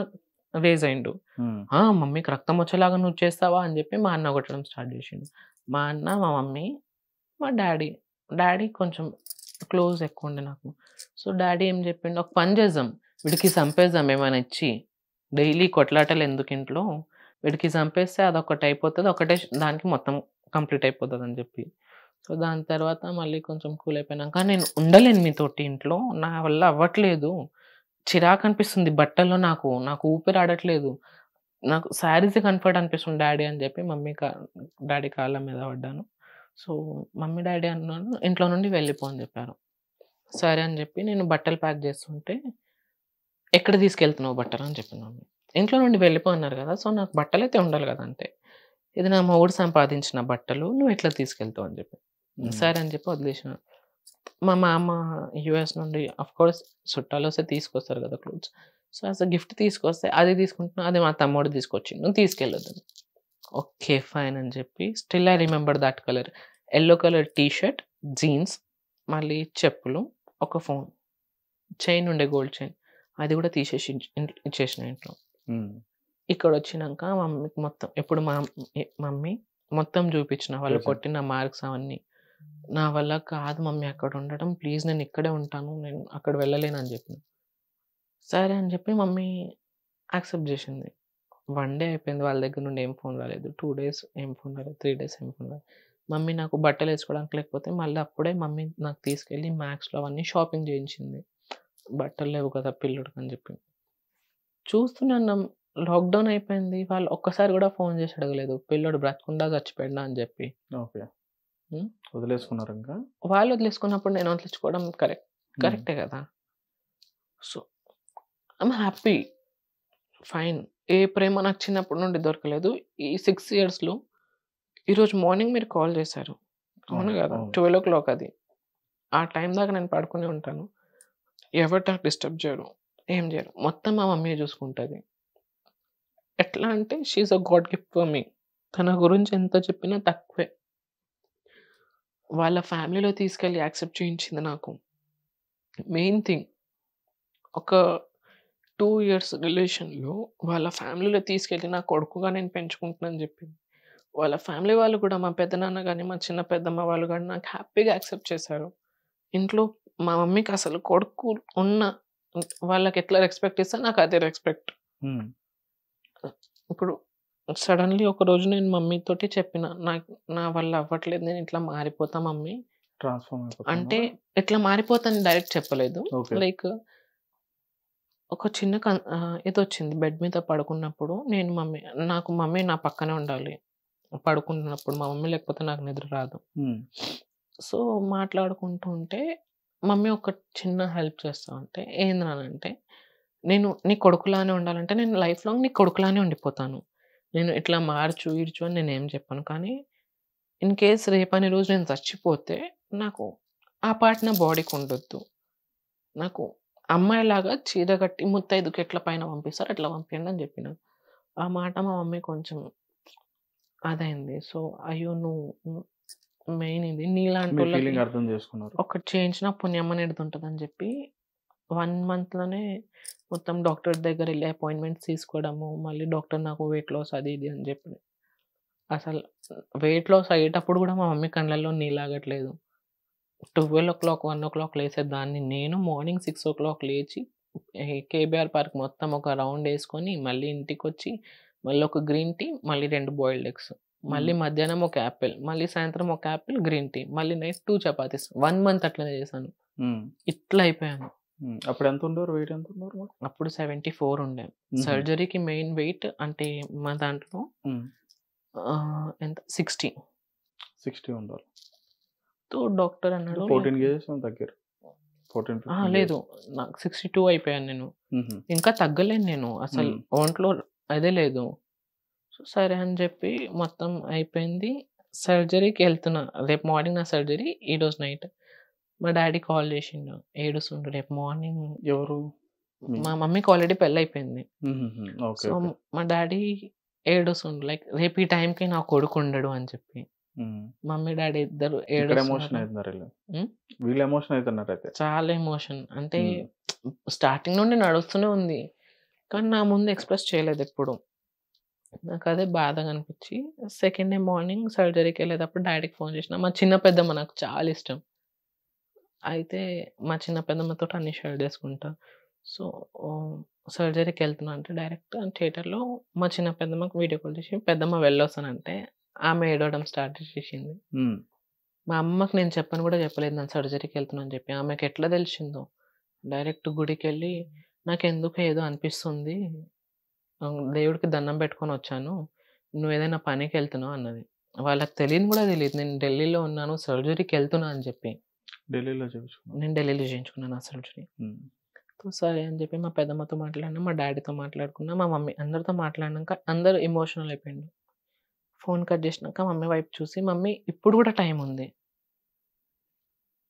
రేజ్ అయిండు. హ్మ్. "ఆ! మమ్మీకి రక్తం వచ్చేలాగా నువ్వు చేస్తావా?" అని చెప్పి మా అన్న కొట్టడం స్టార్ట్ చేసిండు. మా అన్న, మా మమ్మీ, మా డ్యాడీ. డ్యాడీ కొంచెం క్లోజ్ ఎక్కువుండే నాకు. సో, డ్యాడీ ఏం చెప్పిండు, "ఒక పని చేద్దాం. వీడికి చంపేద్దాం ఏమైనా ఇచ్చి. డైలీ కొట్లాటలు ఎందుకు ఇంట్లో. వీడికి చంపేస్తే అదొకటి అయిపోతది. ఒకటే దానికి మొత్తం కంప్లీట్ అయిపోతదని" చెప్పి. సో, దాని తర్వాత మళ్ళీ కొంచెం కూల్ అయిపోయినాక నేను ఉండలేను మీతోటి ఇంట్లో. నా వల్ల అవ్వట్లేదు. చిరాకనిపిస్తుంది బట్టల్లో నాకు. నాకు ఊపిరాడట్లేదు. నాకు శారీసే కంఫర్ట్ అనిపిస్తుంది డ్యాడీ అని చెప్పి డ్యాడీ కాళ్ళ మీద పడ్డాను. సో, మమ్మీ, డ్యాడీ అన్నాను ఇంట్లో నుండి వెళ్ళిపో అని చెప్పారు. సరే అని చెప్పి నేను బట్టలు ప్యాక్ చేస్తుంటే, "ఎక్కడికి తీసుకెళ్తున్నావు బట్టలు" అని చెప్పింది మమ్మీ. "ఇంట్లో నుండి వెళ్ళిపో అన్నారు కదా! సో, నాకు బట్టలైతే ఉండాలి కదా!" అంటే, "ఇది నా మొగుడు సంపాదించిన బట్టలు. నువ్వు ఎట్లా తీసుకెళ్తావు" అని చెప్పి. హ్మ్. సరే అని చెప్పి వదిలేసిన. మా మామ యూఎస్ నుండి ఆఫ్‌కోర్స్ చుట్టాలొస్తే తీసుకొస్తారు కదా clothes. So, as a gift తీసుకొస్తే అది తీసుకుంటున్నా, అది మా తమ్ముడు తీసుకొచ్చిండు. తీసుకెళ్ళొద్దని. ఓకే. ఫైన్ అని చెప్పి still I remember that colour. Yellow colour T shirt, jeans, మళ్ళీ చెప్పులు, ఒక ఫోన్. చైన్ ఉండే గోల్డ్ చైన్. అది కూడా తీసేసి ఇచ్చేసిన ఇంట్లో. హ్మ్. ఇక్కడొచ్చినంక మమ్మీకి మొత్తం ఇప్పుడు మమ్మీ మొత్తం చూపించిన వాళ్ళు చేసాను. కొట్టిన మార్క్స్ అవన్నీ. నా వల్ల కాదు మమ్మీ అక్కడ ఉండడం. ప్లీజ్ నేను ఇక్కడే ఉంటాను. నేను అక్కడ వెళ్ళలేనని చెప్పిన. సరే అని చెప్పి మమ్మీ యాక్సెప్ట్ చేసింది. 1 డే అయిపోయింది. వాళ్ళ దగ్గర నుండి ఏం ఫోన్ రాలేదు. 2 డేస్ ఏం ఫోన్ రాలేదు. 3 డేస్ ఏం ఫోన్ రాలేదు. మమ్మీ నాకు బట్టలేసుకోవడానికి లేకపోతే మళ్ళీ అప్పుడే మమ్మీ నాకు తీసుకెళ్ళి మ్యాక్స్‌లో అవన్నీ షాపింగ్ చేయించింది. బట్టలు లేవు కదా పిల్లోడికని చెప్పి. చూస్తున్నాను లాక్‌డౌన్ అయిపోయింది. వాళ్ళు ఒక్కసారి కూడా ఫోన్ చేసి అడగలేదు. పిల్లోడు బ్రతికుండా చచ్చిపోయిండా అని చెప్పి. ఓకే. హ్మ్. వదిలేసుకున్నారా ఇంకా? వాళ్ళు వదిలేసుకున్నప్పుడు నేను వదిలించుకోవడం హ్మ్. కరెక్టే కదా! So, I'm happy. ఫైన్. ఏ ప్రేమ నాకు చిన్నప్పటి నుండి దొరకలేదు. ఈ 6 ఇయర్స్‌లో ఈరోజు మార్నింగ్ మీరు కాల్ చేశారు. అవునా అవును. కదా! అవును. 12:00 అది. ఆ టైం దాకా నేను పడుకునే ఉంటాను. ఎవరు నాకు డిస్టర్బ్ చేయరు. ఏం చేయరు. మొత్తం మా మమ్మీయే చూసుకుంటది. ఎట్లా అంటే she is a God gift for me. తన గురించి ఎంత చెప్పినా తక్కువే. వాళ్ళ ఫ్యామిలీలో తీసుకెళ్ళి యాక్సెప్ట్ చేయించింది నాకు. మెయిన్ థింగ్ ఒక 2 ఇయర్స్ రిలేషన్‌లో వాళ్ళ ఫ్యామిలీలో తీసుకెళ్ళి నా కొడుకుగా నేను పెంచుకుంటున్నానని చెప్పింది. వాళ్ళ ఫ్యామిలీ వాళ్ళు కూడా మా పెద్దనాన్న గాని, మా చిన్న పెద్దమ్మ వాళ్ళు గాని నాకు హ్యాపీగా యాక్సెప్ట్ చేశారు. ఇంట్లో మా మమ్మీకి అసలు కొడుకు ఉన్న వాళ్ళకెట్లా రెస్పెక్ట్ ఇస్తా నాకు అదే రెస్పెక్ట్. హ్మ్. ఇప్పుడు సడెన్‌లీ ఒకరోజు నేను మమ్మీతోటి చెప్పిన. నా వల్ల అవ్వట్లేదు. నేను ఇట్లా మారిపోతా మమ్మీ. ట్రాన్స్‌ఫార్మ్ అంటే అయిపోతున్నారా? ఇట్లా మారిపోతానని డైరెక్ట్ చెప్పలేదు. ఓకే. లైక్ ఒక చిన్న ఇదొచ్చింది. బెడ్ మీద పడుకున్నప్పుడు నాకు మమ్మీ నా పక్కనే ఉండాలి. పడుకుంటున్నప్పుడు మా మమ్మీ లేకపోతే నాకు నిద్ర రాదు. హ్మ్. సో, మాట్లాడుకుంటూ ఉంటే మమ్మీ ఒక చిన్న హెల్ప్ చేస్తా ఉంటే, ఏంది నానంటే, "నేను నీ కొడుకులానే ఉండాలంటే నేను లైఫ్ లాంగ్ నీ కొడుకులానే ఉండిపోతాను. నేను ఇట్లా మార్చు, ఈడ్చు అని నేనేం చెప్పను. కానీ ఇన్ కేస్ రేపని రోజు నేను చచ్చిపోతే నాకు ఆ పార్ట్ నా బాడీకి ఉండొద్దు. నాకు అమ్మాయిలాగా చీర కట్టి ముత్తైదుకి ఎట్లా పైన పంపిస్తారో అట్లా పంపియండి" అని చెప్పిన. ఆ మాట మా మమ్మీ కొంచెం అదైంది. సో, అయ్యో! నువ్వు మెయిన్ ఇది మీ నీలాంటోళ్ళకి ఫీలింగ్ అర్థం చేసుకున్నారు. ఒకటి చేయించినా పుణ్యం అనేటిదుంటదని జెప్పి 1 మంత్‌లోనే మొత్తం డాక్టర్ దగ్గరెళ్లి అపాయింట్‌మెంట్స్ తీసుకోవడము, మళ్ళీ డాక్టర్ నాకు వెయిట్ లాస్ అది ఇది అని జెప్పి. అసలు వెయిట్ లాస్ అయ్యేటప్పుడు గూడా మా మమ్మీ కళ్ళల్లో నీళ్లాగట్లేదు. 12:00, 1:00 లేసేదాన్ని నేను మార్నింగ్ 6:00 లేచి కేబీఆర్ పార్క్ మొత్తం ఒక రౌండేసుకొని, మళ్ళీ ఇంటికొచ్చి, మళ్ళీ ఒక గ్రీన్ టీ, మళ్ళీ 2 బాయిల్డ్ ఎగ్స్. మళ్ళీ మధ్యాహ్నం ఒక యాపిల్, మళ్ళీ సాయంత్రం ఒక యాపిల్, గ్రీన్ టీ, మళ్ళీ నైట్ 2 చపాతీస్. 1 మంత్ అట్లనే చేశాను. ఇట్లా అయిపోయాను. అప్పుడు ఎంత ఉండేవారు, వెయిట్ ఎంత ఉండేవారు? అప్పుడు 74 ఉండే. సర్జరీకి మెయిన్ వెయిట్ అంటే మా దాంట్లో ఎంత 60 ఉండాలి. తో డాక్టర్ అన్నాడు 14 కేజెస్ తగ్గారు. 14 లేదు, నాకు 62 అయిపోయాను నేను. ఇంకా తగ్గలేను నేను అసలు, ఒంట్లో అదే లేదు. సో సరే అని చెప్పి మొత్తం అయిపోయింది. సర్జరీకి వెళ్తున్నా, రేపు మార్నింగ్ నా సర్జరీ, ఈరోజు నైట్. మా డాడీ కాల్ చేసిండు, ఏడుస్తుండు. రేపు మార్నింగ్ ఎవరు? మా మమ్మీకి ఆల్రెడీ పెళ్ళి అయిపోయింది. సో మా డాడీ ఏడుస్తుండు, లైక్ రేపు ఈ టైంకి నా కొడుకు ఉండడు అని చెప్పి. మమ్మీ డాడీ ఇద్దరు వీళ్ళు ఎమోషన్ అవుతున్నారు అయితే. చాలా ఎమోషన్ అంటే స్టార్టింగ్ నుండి నడుస్తూనే ఉంది, కానీ నా ముందు ఎక్స్ప్రెస్ చేయలేదు ఎప్పుడు. నాకు అదే బాధగా అనిపించి సెకండ్ డే మార్నింగ్ సర్జరీకి వెళ్ళేటప్పుడు డాడీకి ఫోన్ చేసిన. మా చిన్న పెద్దమ్మ నాకు చాలా ఇష్టం, అయితే మా చిన్న పెద్దమ్మతో అన్ని షేర్ చేసుకుంటా. సో సర్జరీకి వెళ్తున్నా అంటే డైరెక్ట్ థియేటర్లో మా చిన్న పెద్దమ్మకి వీడియో కాల్ చేసి, పెద్దమ్మ వెళ్ళొస్తానంటే ఆమె ఏడవడం స్టార్ట్ చేసింది. మా అమ్మకి నేను చెప్పని కూడా చెప్పలేదు నేను సర్జరీకి వెళ్తున్నా అని చెప్పి. ఆమెకి ఎట్లా తెలిసిందో, డైరెక్ట్ గుడికి వెళ్ళి నాకు ఎందుకు ఏదో అనిపిస్తుంది, దేవుడికి దండం పెట్టుకొని వచ్చాను, నువ్వు ఏదైనా పనికి వెళ్తున్నావు అన్నది. వాళ్ళకి తెలియదు కూడా తెలియదు నేను ఢిల్లీలో ఉన్నాను, సర్జరీకి వెళ్తున్నా అని చెప్పి. నేను ఢిల్లీలో చేయించుకున్నాను ఆ సర్జరీ. సరే అని చెప్పి మా పెద్దమ్మతో మాట్లాడినా, మా డాడీతో మాట్లాడుకున్నా, మా మమ్మీ అందరితో మాట్లాడినాక అందరూ ఎమోషనల్ అయిపోయిండు. ఫోన్ కట్ చేసినాక మమ్మీ వైపు చూసి, మమ్మీ ఇప్పుడు కూడా టైం ఉంది,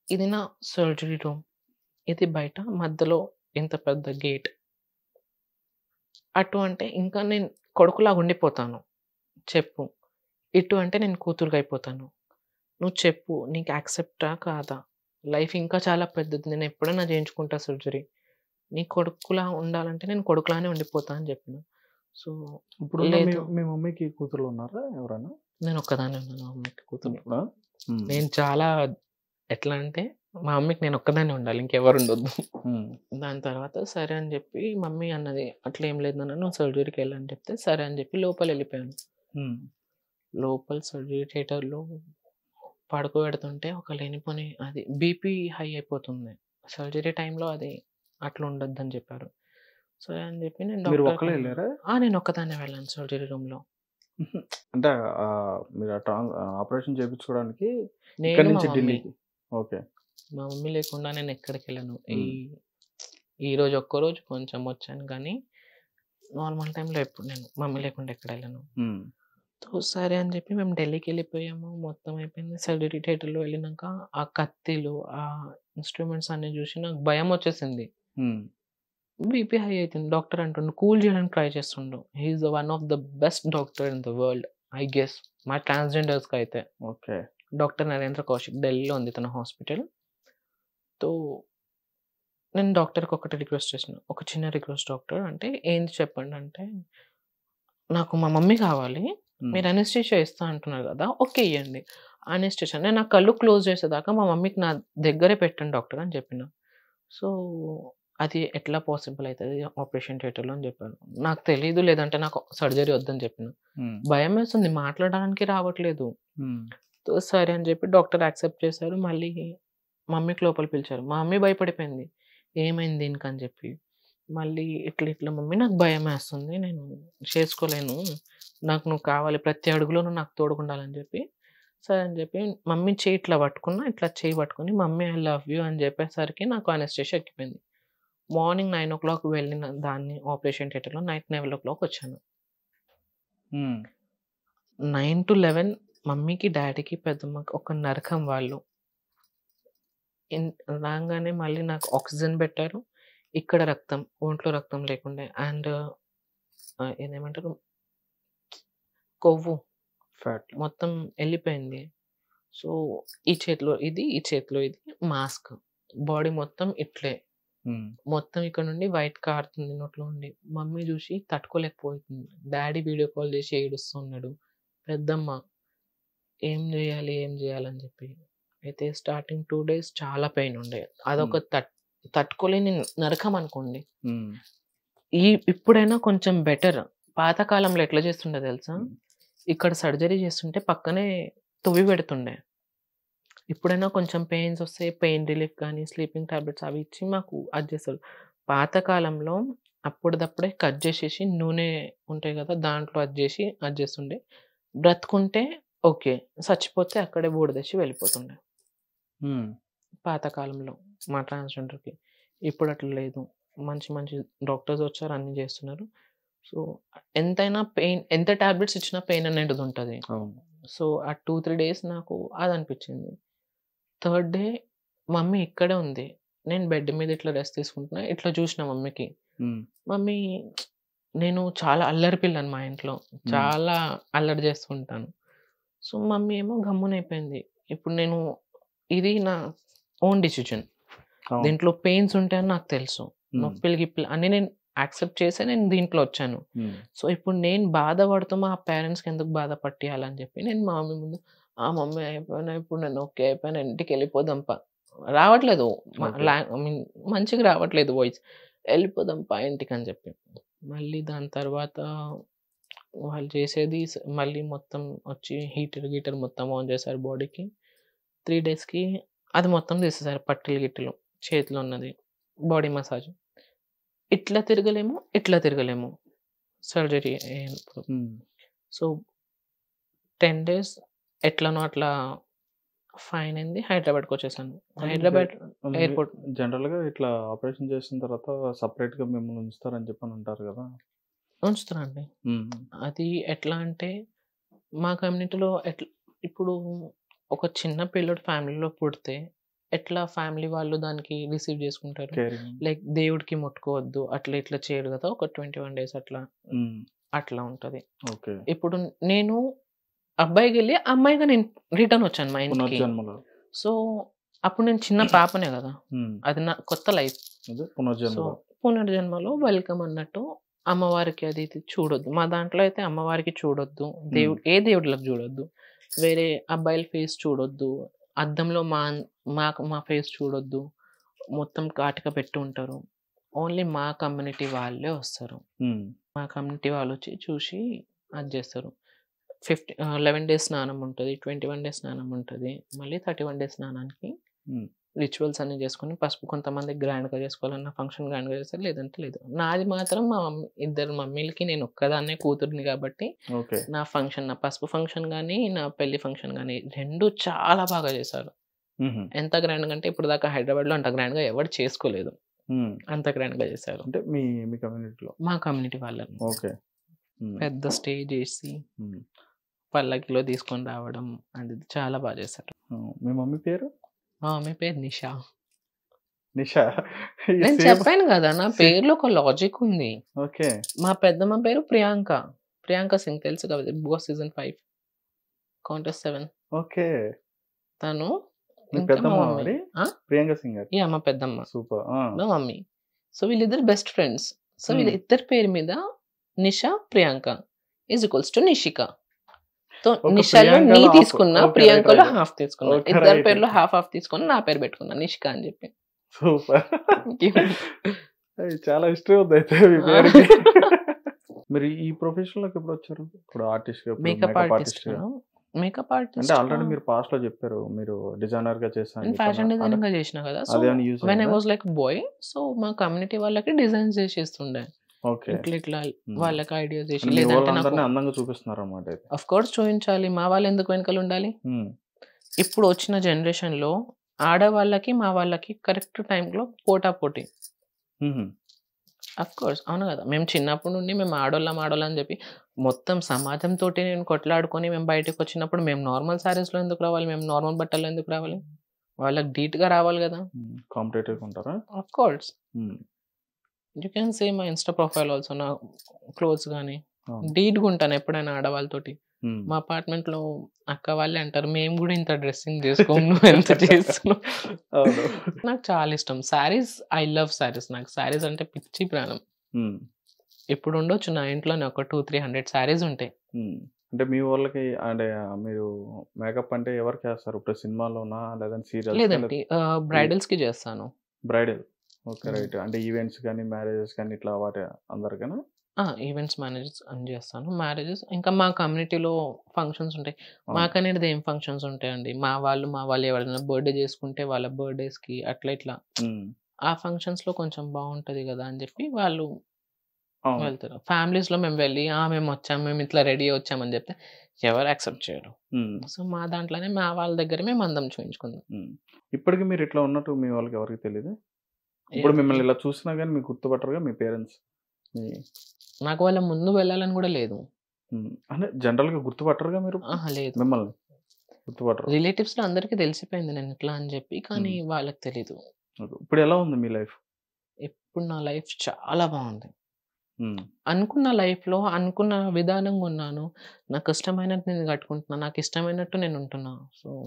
ఇది నా సర్జరీ రూమ్, ఇది బయట మధ్యలో ఇంత పెద్ద గేట్, అటు అంటే ఇంకా నేను కొడుకులాగా ఉండిపోతాను, చెప్పు, ఇటు అంటే నేను కూతురుగా అయిపోతాను, నువ్వు చెప్పు నీకు యాక్సెప్టా కాదా, లైఫ్ ఇంకా చాలా పెద్దది, నేను ఎప్పుడైనా చేయించుకుంటా సర్జరీ, నీ కొడుకులా ఉండాలంటే నేను కొడుకులానే ఉండిపోతా అని చెప్పిన. సో ఇప్పుడు మీ మమ్మీకి కూతురు ఉన్నారా ఎవరైనా? నేను ఒక్కదానే ఉన్నాను మా మమ్మీకి కూతురు. నేను చాలా ఎట్లా అంటే మా మమ్మీకి నేను ఒక్కదానే ఉండాలి, ఇంకెవరు ఉండొద్దు. దాని తర్వాత సరే అని చెప్పి మమ్మీ అన్నది, అట్లా ఏం లేదు నాన్న నువ్వు సర్జరీకి వెళ్ళని చెప్తే సరే అని చెప్పి లోపల వెళ్ళిపోయాను. లోపల సర్జరీ థియేటర్లో పడుకోబెడుతుంటే ఒక లేనిపోని అది బీపీ హై అయిపోతుంది సర్జరీ టైంలో, అది అట్లా ఉండొద్దు అని చెప్పారు. సరే అని చెప్పి నేను ఒక్కదాన్నే వెళ్ళాను సర్జరీ రూమ్లో. అంటే మీరు ఆపరేషన్ చేయించుకోవడానికి మా మమ్మీ లేకుండా నేను ఎక్కడికి వెళ్ళాను. ఈ రోజు ఒక్కరోజు కొంచెం వచ్చాను, కానీ నార్మల్ టైంలో ఎప్పుడు నేను మమ్మీ లేకుండా ఎక్కడ వెళ్ళాను. సరే అని చెప్పి మేము ఢిల్లీకి వెళ్ళిపోయాము, మొత్తం అయిపోయింది. సర్జరీ థియేటర్లో వెళ్ళినాక ఆ కత్తిలు, ఆ ఇన్స్ట్రుమెంట్స్ అన్ని చూసి నాకు భయం వచ్చేసింది. బీపీ హై అవుతుంది. డాక్టర్ అంటుండు కూల్ చేయడానికి ట్రై చేస్తుండు. He's one of the best doctor in the world I guess, మా ట్రాన్స్జెండర్స్కి అయితే. ఓకే, డాక్టర్ నరేంద్ర కౌశిక్, ఢిల్లీలో ఉంది తన హాస్పిటల్. తో నేను డాక్టర్కి ఒకటి రిక్వెస్ట్ చేసిన, ఒక చిన్న రిక్వెస్ట్ డాక్టర్ అంటే ఏంటి చెప్పండి అంటే, నాకు మా మమ్మీ కావాలి, మీరు అనెస్థీషియా ఇస్తా అంటున్నారు కదా, ఓకే ఇవ్వండి అనెస్థీషియా, నేను నా కళ్ళు క్లోజ్ చేసేదాకా మా మమ్మీకి నా దగ్గరే పెట్టండి డాక్టర్ అని చెప్పిన. సో అది ఎట్లా పాసిబుల్ అవుతుంది ఆపరేషన్ థియేటర్లో అని చెప్పాను. నాకు తెలీదు, లేదంటే నాకు సర్జరీ వద్దని చెప్పిన. భయం వేస్తుంది, మాట్లాడడానికి రావట్లేదు. సరే అని చెప్పి డాక్టర్ యాక్సెప్ట్ చేశారు. మళ్ళీ మమ్మీకి లోపల పిలిచారు. మా మమ్మీ భయపడిపోయింది, ఏమైంది దీనికి అని చెప్పి. మళ్ళీ ఇట్లా మమ్మీ నాకు భయం వేస్తుంది, నేను చేసుకోలేను, నాకు నువ్వు కావాలి, ప్రతి అడుగులోనూ నాకు తోడుకుండాలని చెప్పి. సరే అని చెప్పి మమ్మీ చేయి ఇట్లా పట్టుకున్నా, ఇట్లా చేయి పట్టుకుని మమ్మీ ఐ లవ్ యూ అని చెప్పేసరికి నాకు అనెస్థీషియా ఎక్కిపోయింది. మార్నింగ్ 9 o'clock వెళ్ళిన దాన్ని ఆపరేషన్ థియేటర్లో నైట్ 9 o'clock వచ్చాను. 9 to 11 మమ్మీకి డాడీకి పెద్దమ్మకి ఒక నరకం. వాళ్ళు రాగానే మళ్ళీ నాకు ఆక్సిజన్ పెట్టారు, ఇక్కడ రక్తం, ఒంట్లో రక్తం లేకుండా, అండ్ ఏదేమంటారు కొవ్వు ఫ్యాట్ మొత్తం వెళ్ళిపోయింది. సో ఈ చేతిలో ఇది, ఈ చేతిలో ఇది, మాస్క్, బాడీ మొత్తం ఇట్లే, మొత్తం ఇక్కడ నుండి వైట్ కారుతుంది నోట్లో నుండి. మమ్మీ చూసి తట్టుకోలేకపోతుంది, డాడీ వీడియో కాల్ చేసి ఏడుస్తున్నాడు, పెద్దమ్మ ఏం చేయాలని చెప్పి. అయితే స్టార్టింగ్ 2 days చాలా పెయిన్ ఉండే, అదొక తట్టుకోలేని నరకం అనుకోండి. ఇప్పుడైనా కొంచెం బెటర్, పాతకాలంలో ఎట్లా చేస్తుండే తెలుసా, ఇక్కడ సర్జరీ చేస్తుంటే పక్కనే తువ్వి పెడుతుండే. ఎప్పుడైనా కొంచెం పెయిన్స్ వస్తే పెయిన్ రిలీఫ్ కానీ, స్లీపింగ్ టాబ్లెట్స్ అవి ఇచ్చి మాకు అది చేస్తారు. పాతకాలంలో అప్పటిదప్పుడే కట్ చేసేసి నూనె ఉంటాయి కదా! దాంట్లో అది చేసి అది చేస్తుండే. బ్రతుకుంటే ఓకే. చచ్చిపోతే అక్కడే బూడిదేసి వెళ్ళిపోతుండే. హ్మ్. పాతకాలంలో మా ట్రాన్స్‌జెండర్‌కి. ఇప్పుడు అట్లా లేదు. మంచి మంచి డాక్టర్స్ వచ్చారు. అన్నీ చేస్తున్నారు. సో, ఎంతైనా పెయిన్ ఎంత టాబ్లెట్స్ ఇచ్చినా పెయిన్ అనేది ఉంటది. అవును. సో, ఆ 2, 3 డేస్ నాకు అదనిపించింది. థర్డ్ డే మమ్మీ ఇక్కడే ఉంది. నేను బెడ్ మీద ఇట్లా రెస్ట్ తీసుకుంటున్నా. ఇట్లా చూసిన మమ్మీకి. హ్మ్. మమ్మీ నేను చాలా అల్లరి పిల్లని మా ఇంట్లో. హ్మ్. చాలా అల్లరి చేస్తూ ఉంటాను. సో, మమ్మీ ఏమో గమ్మునైపోయింది. ఇప్పుడు నేను ఇది నా ఓన్ డెసిషన్. అవును. దీంట్లో పెయిన్స్ ఉంటాయని నాకు తెలుసు. హ్మ్. నొప్పులు, గిప్పులు అన్నీ నేను యాక్సెప్ట్ చేసే నేను దీంట్లో వచ్చాను. హ్మ్. సో, ఇప్పుడు నేను బాధపడుతూ మా పేరెంట్స్‌కి ఎందుకు బాధ పట్టియాలని చెప్పి నేను మా మమ్మీ ముందు మమ్మీ అయిపోయినా ఇప్పుడు నేను ఓకే అయిపోయాను ఇంటికెళ్ళిపోదాంపా. రావట్లేదు. ఓకే. ఐ మీన్ మంచిగా రావట్లేదు వాయిస్. ఎళ్ళిపోదాంపా ఇంటికని చెప్పి. మళ్ళీ దాని తర్వాత వాళ్ళు చేసేది మళ్ళీ మొత్తం వచ్చి హీటర్, గీటర్ మొత్తం ఆన్ చేశారు బాడీకి. 3 డేస్‌కి అది మొత్తం తీసేసారు పట్టీలు, గిట్టీలు చేతిలో ఉన్నది. Body massage. ఇట్లా తిరగలేము, ఇట్లా తిరగలేము. సర్జరీ అయినప్పుడు. హ్మ్. సో, 10 డేస్ ఎట్లనో అట్లా ఫైన్ అయింది. హైదరాబాద్‌కొచ్చేసాను. అంటే హైదరాబాద్ మీ ఎయిర్‌పోర్ట్ జనరల్‌గా ఇట్లా ఆపరేషన్ చేసిన తర్వాత సెపరేట్‌గా మిమ్మల్ని ఉంచుతారని చెప్పని అంటారు కదా! ఉంచుతారండి. హ్మ్. అది ఎట్లా అంటే మా కమ్యూనిటీలో ఇప్పుడు ఒక చిన్న పిల్లోడు ఫ్యామిలీలో పుడితే ఎట్లా ఫ్యామిలీ వాళ్ళు దానికి రిసీవ్ చేసుకుంటారు. కేరింగ్. లైక్ దేవుడికి ముట్టుకోవద్దు. అట్లా ఇట్లా చేయరు కదా! ఒక 21 డేస్ అట్లా. హ్మ్. అట్లా ఉంటది. ఓకే. ఇప్పుడు నేను అబ్బాయికెళ్ళి అమ్మాయిగా నేను రిటర్న్ వచ్చాను మా ఇంటికి. పునర్జన్మలో. సో, అప్పుడు నేను చిన్న పాపనే గదా! హ్మ్. అది నా కొత్త లైఫ్. అదే సో, పునర్జన్మలో. పునర్జన్మలో వెల్కమ్ అన్నట్టు అమ్మవారికి అది ఇది చూడొద్దు. మా దాంట్లో అయితే అమ్మవారికి చూడొద్దు. హ్మ్. ఏ దేవుడిలకు చూడొద్దు. వేరే అబ్బాయిల ఫేస్ చూడొద్దు. అద్దంలో మా ఫేస్ చూడొద్దు. మొత్తం కాటిక పెట్టి ఉంటారు. ఓన్లీ మా కమ్యూనిటీ వాళ్ళే వస్తారు. హ్మ్. మా కమ్యూనిటీ వాళ్ళొచ్చి చూసి అది జేస్తారు. 11 డేస్ స్నానం ఉంటది. 21 డేస్ స్నానం ఉంటది. మళ్ళీ 31 డేస్ స్నానానికి హ్మ్. రిచువల్స్ అన్నీ చేసుకొని పసుపు కొంతమంది గ్రాండ్‌గా చేసుకోవాలన్న ఫంక్షన్ గ్రాండ్‌గా చేస్తారు. లేదంటే లేదు. నాది మాత్రం మా ఇద్దరు మమ్మీలకి నేను ఒక్కదాన్నే కూతురిని కాబట్టి ఓకే. నా పసుపు ఫంక్షన్ గాని, నా పెళ్లి ఫంక్షన్ గాని 2 చాలా బాగా చేశారు. హుహు. ఎంత గ్రాండ్‌గా అంటే ఇప్పటిదాకా హైదరాబాద్‌లో అంత గ్రాండ్‌గా ఎవరు చేసుకోలేదు. హ్మ్. అంత గ్రాండ్‌గా చేశారు. అంటే మీ కమ్యూనిటీలో. మా కమ్యూనిటీ వాళ్ళని. ఓకే. హ్మ్. పెద్ద స్టేజ్ ఏసి హ్మ్. పల్లకిలో తీసుకొని రావడం అది చాలా బాగా చేశారు. మీ మమ్మీ పేరు? మా మమ్మీ పేరు నిషా. నిషా. ఈ నేను సేమ్. చెప్పాను గదా! నా పేరులో ఒక లాజిక్ ఉంది. ఓకే. మా పెద్దమ్మ పేరు ప్రియాంక. ప్రియాంక సింగ్ తెలుసు కదా! 'Bigg Boss' season 5 contest 7 okay. తను మీ ఇంకా మా పెద్దమ్మ మమ్మీ. మరి? ఆ! ప్రియాంక సింగర్. యాహ్! మా పెద్దమ్మ. సూపర్. ఆ! మా మమ్మీ. సో, వీళ్ళిద్దరు బెస్ట్ ఫ్రెండ్స్. So, hmm. వీళ్ళిద్దరి పేరు మీద నిషా, ప్రియాంక నిషిక. సో, ఒక నిషాలో నీ ప్రియాంకలో హాఫ్. తీసుకున్నా, ఓకే. రైట్. ప్రియాంకలో రైట్. హాఫ్ తీసుకున్నా. ఓకే. ఇద్దరి రైట్. పేర్లో హాఫ్ తీసుకొని నా పేరు పెట్టుకున్నా నిషిక అని చెప్పి. సూపర్. ఇంకేముంది. చాలా హిస్టరీ ఉందయితే మీ పేరుకి. మీరు ఈ ప్రొఫెషన్‌లోకి ఎప్పుడొచ్చారు? ఇప్పుడు ఆర్టిస్ట్‌గా, ఇప్పుడు మేకప్ మేకప్ ఆర్టిస్ట్‌గా. ఆర్టిస్ట్‌గా. మేకప్ అంటే ఆర్టిస్ట్‌గా ఆల్రెడీ మీరు పాస్ట్‌లో చెప్పారు. మీరు డిజైనర్‌గా చేశా అని నేను చెప్పారు. ఫ్యాషన్ అంటే డిజైనింగ్‌గా చేసినా కదా! సో, అదేమన్నా యూజ్ వెన్ ఐ అయిందా? వాస్ లైక్ బాయ్ సో, మా కమ్యూనిటీ వాళ్ళకి డిజైన్స్ చేసిస్తుండే. ఓకే. ఇట్లా హ్మ్. వాళ్ళకి ఐడియాస్ చేసి అంటే మీ లేదంటే నాకు వాళ్ళందరిని అందంగా చూపిస్తున్నారన్నమాట అయితే. ఆఫ్ కోర్స్ చూయించాలి. మా వాళ్ళు ఎందుకు వెనకాల ఉండాలి? హ్మ్. ఇప్పుడు వచ్చిన జనరేషన్‌లో ఆడవాళ్ళకి, మా వాళ్ళకి కరెక్ట్ టైంలో పోటాపోటీ. హుహు. Of course. అవును గదా! మేము చిన్నప్పటి నుండి మేము ఆడోళ్ళం అని చెప్పి మొత్తం సమాజంతోటి నేను కొట్లాడుకొని మేము బయటకొచ్చినప్పుడు మేము నార్మల్ శారీస్‌లో ఎందుకు రావాలి? మేము నార్మల్ బట్టల్లో ఎందుకు రావాలి? వాళ్ళకి ధీటుగా రావాలి గదా! హ్మ్. కాంపిటీటివ్‌గా ఉంటారా? Of course. Hmm. You can see my insta profile also నా క్లోత్స్ గాని అవును. ధీటుగా ఉంటాను ఎప్పుడైనా ఆడవాళ్ళతోటి. హ్మ్. మా అపార్ట్మెంట్‌లో అక్క వాళ్ళే అంటారు, "మేము గూడా ఇంత డ్రెస్సింగ్ చేసుకోము. నువ్వెంత చేస్తున్నావు." అవును. నాకు చాలా ఇష్టం. Saris I love saris. నాకు శారీస్ అంటే పిచ్చి ప్రాణం. హ్మ్. ఇప్పుడు ఉండొచ్చు నా ఇంట్లోనే ఒక 200, 300 శారీస్ ఉంటాయి. హ్మ్. అంటే మీ వోళ్ళకి అంటే మీరు మేకప్ అంటే ఎవరికేస్తారు? ఇప్పుడు సినిమాలోనా? లేదంటే సీరియల్స్‌కా? లేదండి బ్రైడల్స్‌కి చేస్తాను. బ్రైడల్. ఓకే. హ్మ్. రైట్. అంటే ఈవెంట్స్ గాని, మ్యారేజెస్ గాని ఇట్లా వాటి అందరికేనా? ఈవెంట్స్ మేనేజర్స్ అని చేస్తాను. మ్యారేజెస్ ఇంకా మా కమ్యూనిటీలో ఫంక్షన్స్ ఉంటాయి. అవును. మాకనేది ఏం ఫంక్షన్స్ ఉంటాయండి. మా వాళ్ళు ఎవరైనా బర్త్‌డే చేసుకుంటే వాళ్ళ బర్త్‌డేస్‌కి అట్లా ఇట్లా హ్మ్. ఆ ఫంక్షన్స్‌లో కొంచెం బావుంటది గదా! అని జెప్పి వాళ్ళు అవును. వెళ్తారు. ఫ్యామిలీస్‌లో మేము వెళ్ళి మేమొచ్చాం, మేము ఇట్లా రెడీ అయ్యి వచ్చామని జెప్తే ఎవరు యాక్సెప్ట్ చేయరు. హ్మ్. సో, మా దాంట్లోనే మా వాళ్ళ దగ్గర మేము అందం చూయించుకున్నాం. హ్మ్. ఇప్పటికి మీరు ఇట్లా ఉన్నట్టు మీ వాళ్ళకి ఎవరికీ తెలీదా? ఇప్పుడు ఎవరికీ మిమ్మల్ని ఇలా చూసినా గాని మీకు గుర్తుపట్టరుగా మీ పేరెంట్స్? మీ నాకు వాళ్ళ ముందు వెళ్ళాలని గూడా లేదు. అంటే జనరల్‌గా గుర్తుపట్టరుగా మీరు లేదు. మిమ్మల్ని? గుర్తుపట్టరు. రిలేటివ్స్‌లో అందరికీ తెలిసిపోయింది నేనిట్లా అని జెప్పి. కానీ హ్మ్. వాళ్ళకి తెలీదు. ఓకే. ఇప్పుడెలా ఉంది మీ లైఫ్? ఇప్పుడు నా లైఫ్ చాలా బావుంది. హ్మ్. అనుకున్న లైఫ్‌లో అనుకున్న విధానంగా ఉన్నాను. నాకిష్టమైనట్టు నేను కట్టుకుంటున్నా. నాకిష్టమైనట్టు నేనుంటున్నా. So,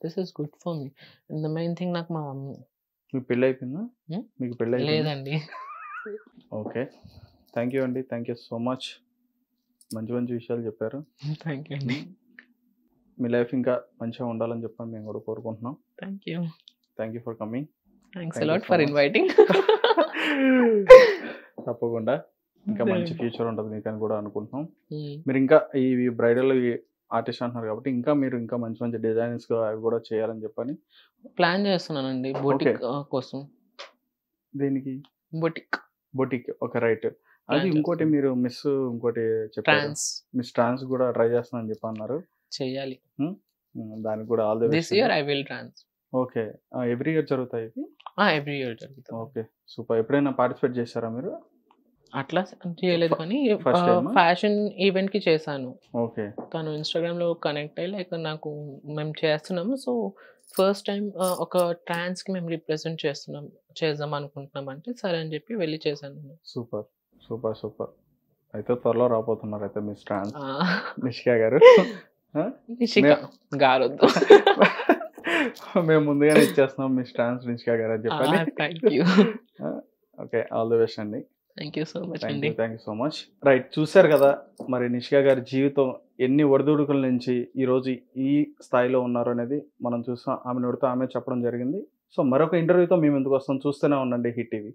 this is good for me. And the main thing నాకు మా మమ్మీ. మీకు పెళ్లయిపోయిందా? హ్మ్. మీకు పెళ్లయిపోయిందా? లేదండి. ఓకే. థాంక్ యూ అండి. Thank you so much. మంచి మంచి విషయాలు చెప్పారు. థాంక్ యూ అండి. హ్మ్. మీ లైఫ్ ఇంకా మంచిగా ఉండాలని చెప్పని మేము కూడా కోరుకుంటున్నాం. Thank you. Thank you for coming. Thanks thank a you lot so for much. Inviting. తప్పకుండా. ఇంకా మంచి థాంక్ యూ. ఫ్యూచర్ ఉంటది మీకని కూడా అనుకుంటున్నాం. హ్మ్. మీరింకా ఈ బ్రైడల్ ఆర్టిస్ట్ అంటున్నారు కాబట్టి మీరు ఇంకా మంచి మంచి డిజైన్స్ అవి కూడా చేయాలని చెప్పని. ప్లాన్ చేస్తున్నానండి ఓకే. బొటిక్ కోసం. దేనికి? Boutique boutique. ఓకే. రైట్. అది ప్లాన్ ఇంకోటి చేస్తున్నాను. మీరు ఇంకోటి చెప్పారు. మిస్ ట్రాన్స్ కూడా ట్రై చేస్తున్నా అని చెప్పి అన్నారు. చేయాలి. దానికి కూడా all the this best year అండి. I will trance. Okay. Every year జరుగుతాయి ఇవి? ఎవ్రీ ఇయర్ జరుగుతది. ఓకే. సూపర్. ఎప్పుడైనా పార్టిసిపేట్ చేశారా మీరు? అట్లా చేయలేదు ఫ కానీ ఫస్ట్ టైమా? ఫ్యాషన్ ఈవెంట్‌కి చేశాను. ఓకే. తను ఇన్‌స్టాగ్రామ్‌లో కనెక్ట్ అయ్యి మేము చేస్తున్నాము. సో, ఫస్ట్ టైమ్ ఒక ట్రాన్స్‌కి మేము రిప్రజెంట్ చేద్దాం అనుకుంటున్నాం అంటే, సరే అని చెప్పి వెళ్లి చేశాను నేను. సూపర్. సూపర్. సూపర్. అయితే త్వరలో రాబోతున్నారు అయితే మిస్ ట్రాన్స్ ఆ! నిషికా గారు. ఆ? నిషిక మే గారొద్దు. మేము ముందుగానే ఇచ్చేస్తున్నాం మిస్ ట్రాన్స్ నిషికా గారు అని చెప్పని. Thank you. Okay. All the best అండి. Thank you so much thank అండి. You. Thank you so much. Right. చూసారు కదా! మరి నిషికా గారి జీవితం ఎన్ని ఒడిదుడుకుల నుంచి ఈరోజు ఈ స్థాయిలో ఉన్నారు అనేది మనం చూసాం. ఆమె నోటితో ఆమె చెప్పడం జరిగింది. సో, మరొక ఇంటర్వ్యూతో మీ ముందుకు వస్తాం. చూస్తూనే ఉండండి హిట్ టీవీ.